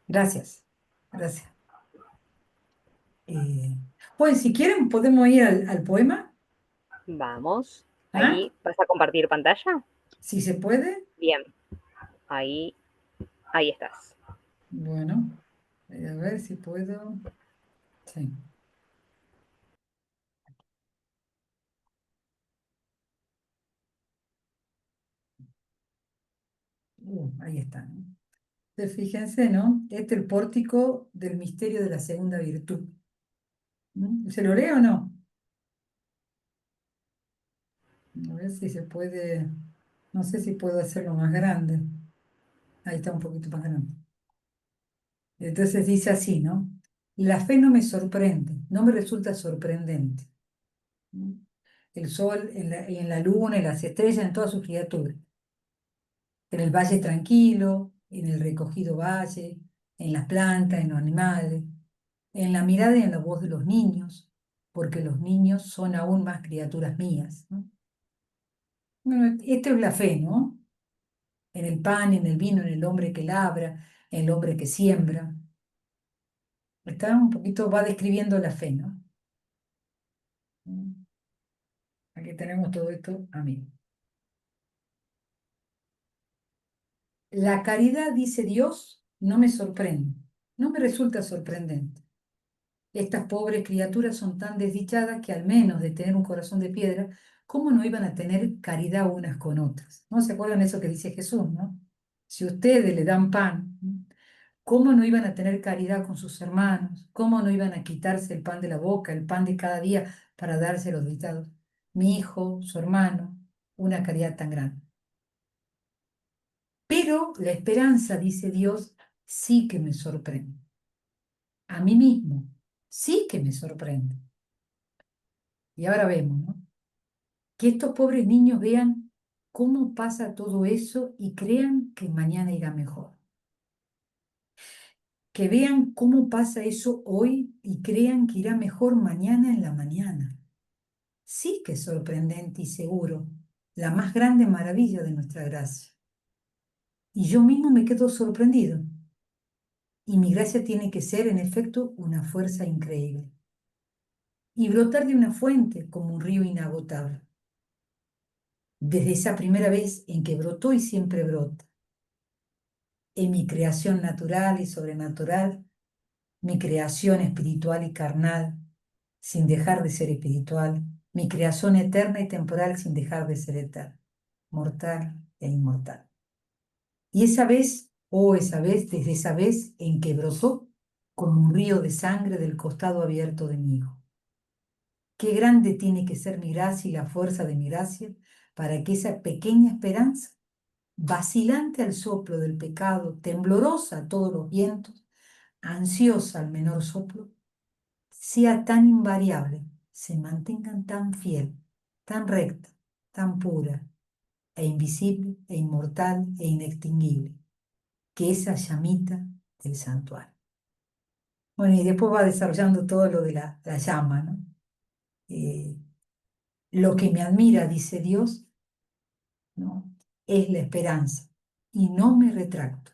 [SPEAKER 2] Gracias, gracias. Eh, pues si quieren podemos ir al poema,
[SPEAKER 1] Vamos,
[SPEAKER 2] ¿ah?
[SPEAKER 1] ahí vas a compartir pantalla.
[SPEAKER 2] Si se puede.
[SPEAKER 1] Bien, ahí, ahí estás.
[SPEAKER 2] Bueno, a ver si puedo. Sí. Ahí está, ¿no? Entonces, fíjense, ¿no? Este es el pórtico del misterio de la segunda virtud. ¿Se lo leo o no? A ver si se puede, no sé si puedo hacerlo más grande. Ahí está un poquito más grande. Entonces dice así, ¿no? La fe no me sorprende, no me resulta sorprendente. ¿No? El sol en la luna, en las estrellas, en todas sus criaturas. En el valle tranquilo, en el recogido valle, en las plantas, en los animales, en la mirada y en la voz de los niños, porque los niños son aún más criaturas mías, ¿no? Bueno, esto es la fe, ¿no? En el pan, en el vino, en el hombre que labra, en el hombre que siembra. Está un poquito, va describiendo la fe, ¿no? Aquí tenemos todo esto, amén. La caridad, dice Dios, no me sorprende, no me resulta sorprendente. Estas pobres criaturas son tan desdichadas que al menos de tener un corazón de piedra, ¿cómo no iban a tener caridad unas con otras? ¿No se acuerdan eso que dice Jesús, no? Si ustedes le dan pan, ¿no? ¿Cómo no iban a tener caridad con sus hermanos? ¿Cómo no iban a quitarse el pan de la boca, el pan de cada día para dárselo a los dictados? Mi hijo, su hermano, una caridad tan grande. Pero la esperanza, dice Dios, sí que me sorprende. A mí mismo, sí que me sorprende. Y ahora vemos, ¿no? Que estos pobres niños vean cómo pasa todo eso y crean que mañana irá mejor. Que vean cómo pasa eso hoy y crean que irá mejor mañana en la mañana. Sí que es sorprendente y seguro, la más grande maravilla de nuestra gracia. Y yo mismo me quedo sorprendido. Y mi gracia tiene que ser, en efecto, una fuerza increíble. Y brotar de una fuente como un río inagotable. Desde esa primera vez en que brotó y siempre brota. En mi creación natural y sobrenatural, mi creación espiritual y carnal, sin dejar de ser espiritual, mi creación eterna y temporal sin dejar de ser eterna, mortal e inmortal. Y esa vez, desde esa vez en que brotó como un río de sangre del costado abierto de mi Hijo. Qué grande tiene que ser mi gracia y la fuerza de mi gracia para que esa pequeña esperanza, vacilante al soplo del pecado, temblorosa a todos los vientos, ansiosa al menor soplo, sea tan invariable, se mantengan tan fiel, tan recta, tan pura, e invisible, e inmortal, e inextinguible, que esa llamita del santuario. Bueno, y después va desarrollando todo lo de la llama, ¿no? Lo que me admira, dice Dios, ¿no? Es la esperanza, y no me retracto.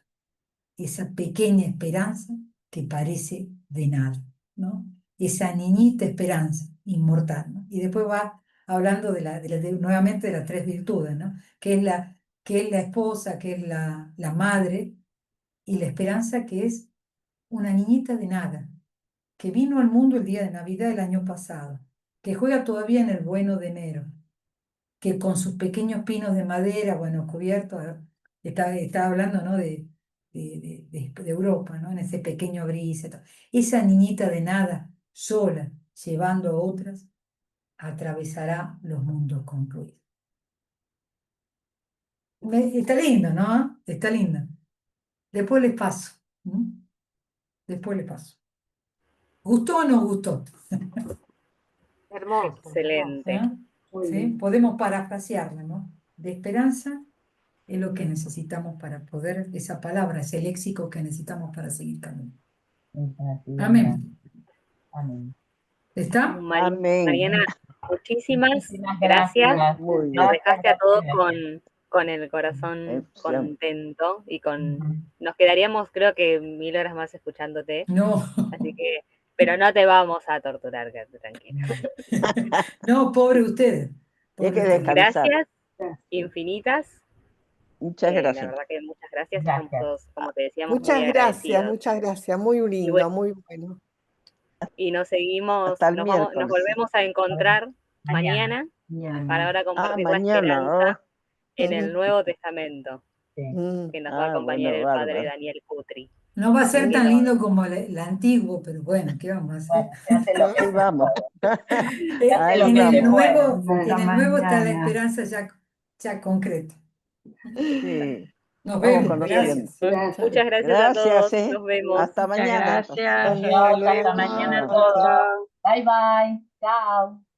[SPEAKER 2] Esa pequeña esperanza que parece de nada, ¿no? Esa niñita esperanza inmortal, ¿no? Y después va hablando nuevamente de las tres virtudes, ¿no? Que es la esposa, que es la madre, y la esperanza que es una niñita de nada, que vino al mundo el día de Navidad del año pasado, que juega todavía en el Bueno de enero, que con sus pequeños pinos de madera, bueno, cubiertos, está hablando, ¿no? de Europa, ¿no? En ese pequeño gris. Esa niñita de nada, sola, llevando a otras, atravesará los mundos concluidos. Está lindo, ¿no? Está lindo. Después les paso. Después les paso. ¿Gustó o no gustó?
[SPEAKER 4] Hermoso.
[SPEAKER 1] Excelente.
[SPEAKER 2] ¿Ah?
[SPEAKER 4] Muy
[SPEAKER 2] ¿Sí?
[SPEAKER 4] bien.
[SPEAKER 2] Podemos parafrasearla, ¿no? De esperanza es lo que necesitamos para poder, esa palabra, ese léxico que necesitamos para seguir caminando. Amén.
[SPEAKER 3] Amén.
[SPEAKER 2] ¿Está?
[SPEAKER 7] Amén.
[SPEAKER 1] Mariana, muchísimas
[SPEAKER 3] Muchísimas
[SPEAKER 1] gracias.
[SPEAKER 3] gracias.
[SPEAKER 7] Muy
[SPEAKER 1] Nos
[SPEAKER 7] bien.
[SPEAKER 1] dejaste a todos
[SPEAKER 3] Gracias.
[SPEAKER 1] con el corazón
[SPEAKER 7] Siempre.
[SPEAKER 1] contento y con...
[SPEAKER 3] Ujú.
[SPEAKER 1] Nos quedaríamos, creo que 1000 horas más escuchándote.
[SPEAKER 2] No,
[SPEAKER 1] Así que, pero no te vamos a torturar, quédate tranquila.
[SPEAKER 2] no, pobre ustedes.
[SPEAKER 7] Hay
[SPEAKER 2] Pobre
[SPEAKER 7] que
[SPEAKER 2] ustedes.
[SPEAKER 7] descansar.
[SPEAKER 1] Gracias infinitas.
[SPEAKER 7] Muchas
[SPEAKER 1] La
[SPEAKER 7] gracias.
[SPEAKER 1] verdad que muchas gracias. Estamos
[SPEAKER 3] Gracias.
[SPEAKER 1] todos, como te decíamos, muy
[SPEAKER 9] Muchas
[SPEAKER 1] agradecidos.
[SPEAKER 9] gracias, muy
[SPEAKER 1] Y,
[SPEAKER 9] lindo, muy bueno.
[SPEAKER 1] y nos seguimos,
[SPEAKER 7] Hasta el
[SPEAKER 1] nos
[SPEAKER 7] miércoles.
[SPEAKER 1] volvemos a encontrar
[SPEAKER 3] Mañana.
[SPEAKER 1] mañana para ahora compartir la
[SPEAKER 7] Mañana.
[SPEAKER 1] esperanza
[SPEAKER 7] Oh,
[SPEAKER 1] en el Nuevo Testamento.
[SPEAKER 3] Sí.
[SPEAKER 1] que nos va a acompañar
[SPEAKER 7] Bueno,
[SPEAKER 1] el padre
[SPEAKER 7] bárbaro.
[SPEAKER 1] Daniel Cutri.
[SPEAKER 2] No va a ser tan
[SPEAKER 1] Bueno,
[SPEAKER 2] lindo como el antiguo, pero bueno, ¿qué vamos a hacer?
[SPEAKER 3] Bueno, se hace lo que
[SPEAKER 7] Ahí vamos.
[SPEAKER 3] se hace lo
[SPEAKER 7] Ahí
[SPEAKER 3] que se
[SPEAKER 7] vamos.
[SPEAKER 3] puede.
[SPEAKER 2] En el nuevo está la
[SPEAKER 4] mañana.
[SPEAKER 2] esperanza ya concreta.
[SPEAKER 7] Sí,
[SPEAKER 2] Nos
[SPEAKER 7] vamos
[SPEAKER 2] vemos,
[SPEAKER 7] conociendo.
[SPEAKER 2] gracias.
[SPEAKER 4] Gracias.
[SPEAKER 1] muchas gracias a
[SPEAKER 7] Gracias,
[SPEAKER 1] todos. Nos vemos.
[SPEAKER 7] Hasta
[SPEAKER 4] Muchas
[SPEAKER 7] mañana.
[SPEAKER 4] gracias.
[SPEAKER 6] Hasta
[SPEAKER 3] Adiós, hasta
[SPEAKER 6] luego.
[SPEAKER 3] mañana
[SPEAKER 4] Chao,
[SPEAKER 3] todos.
[SPEAKER 4] chao.
[SPEAKER 3] Bye bye. Chao.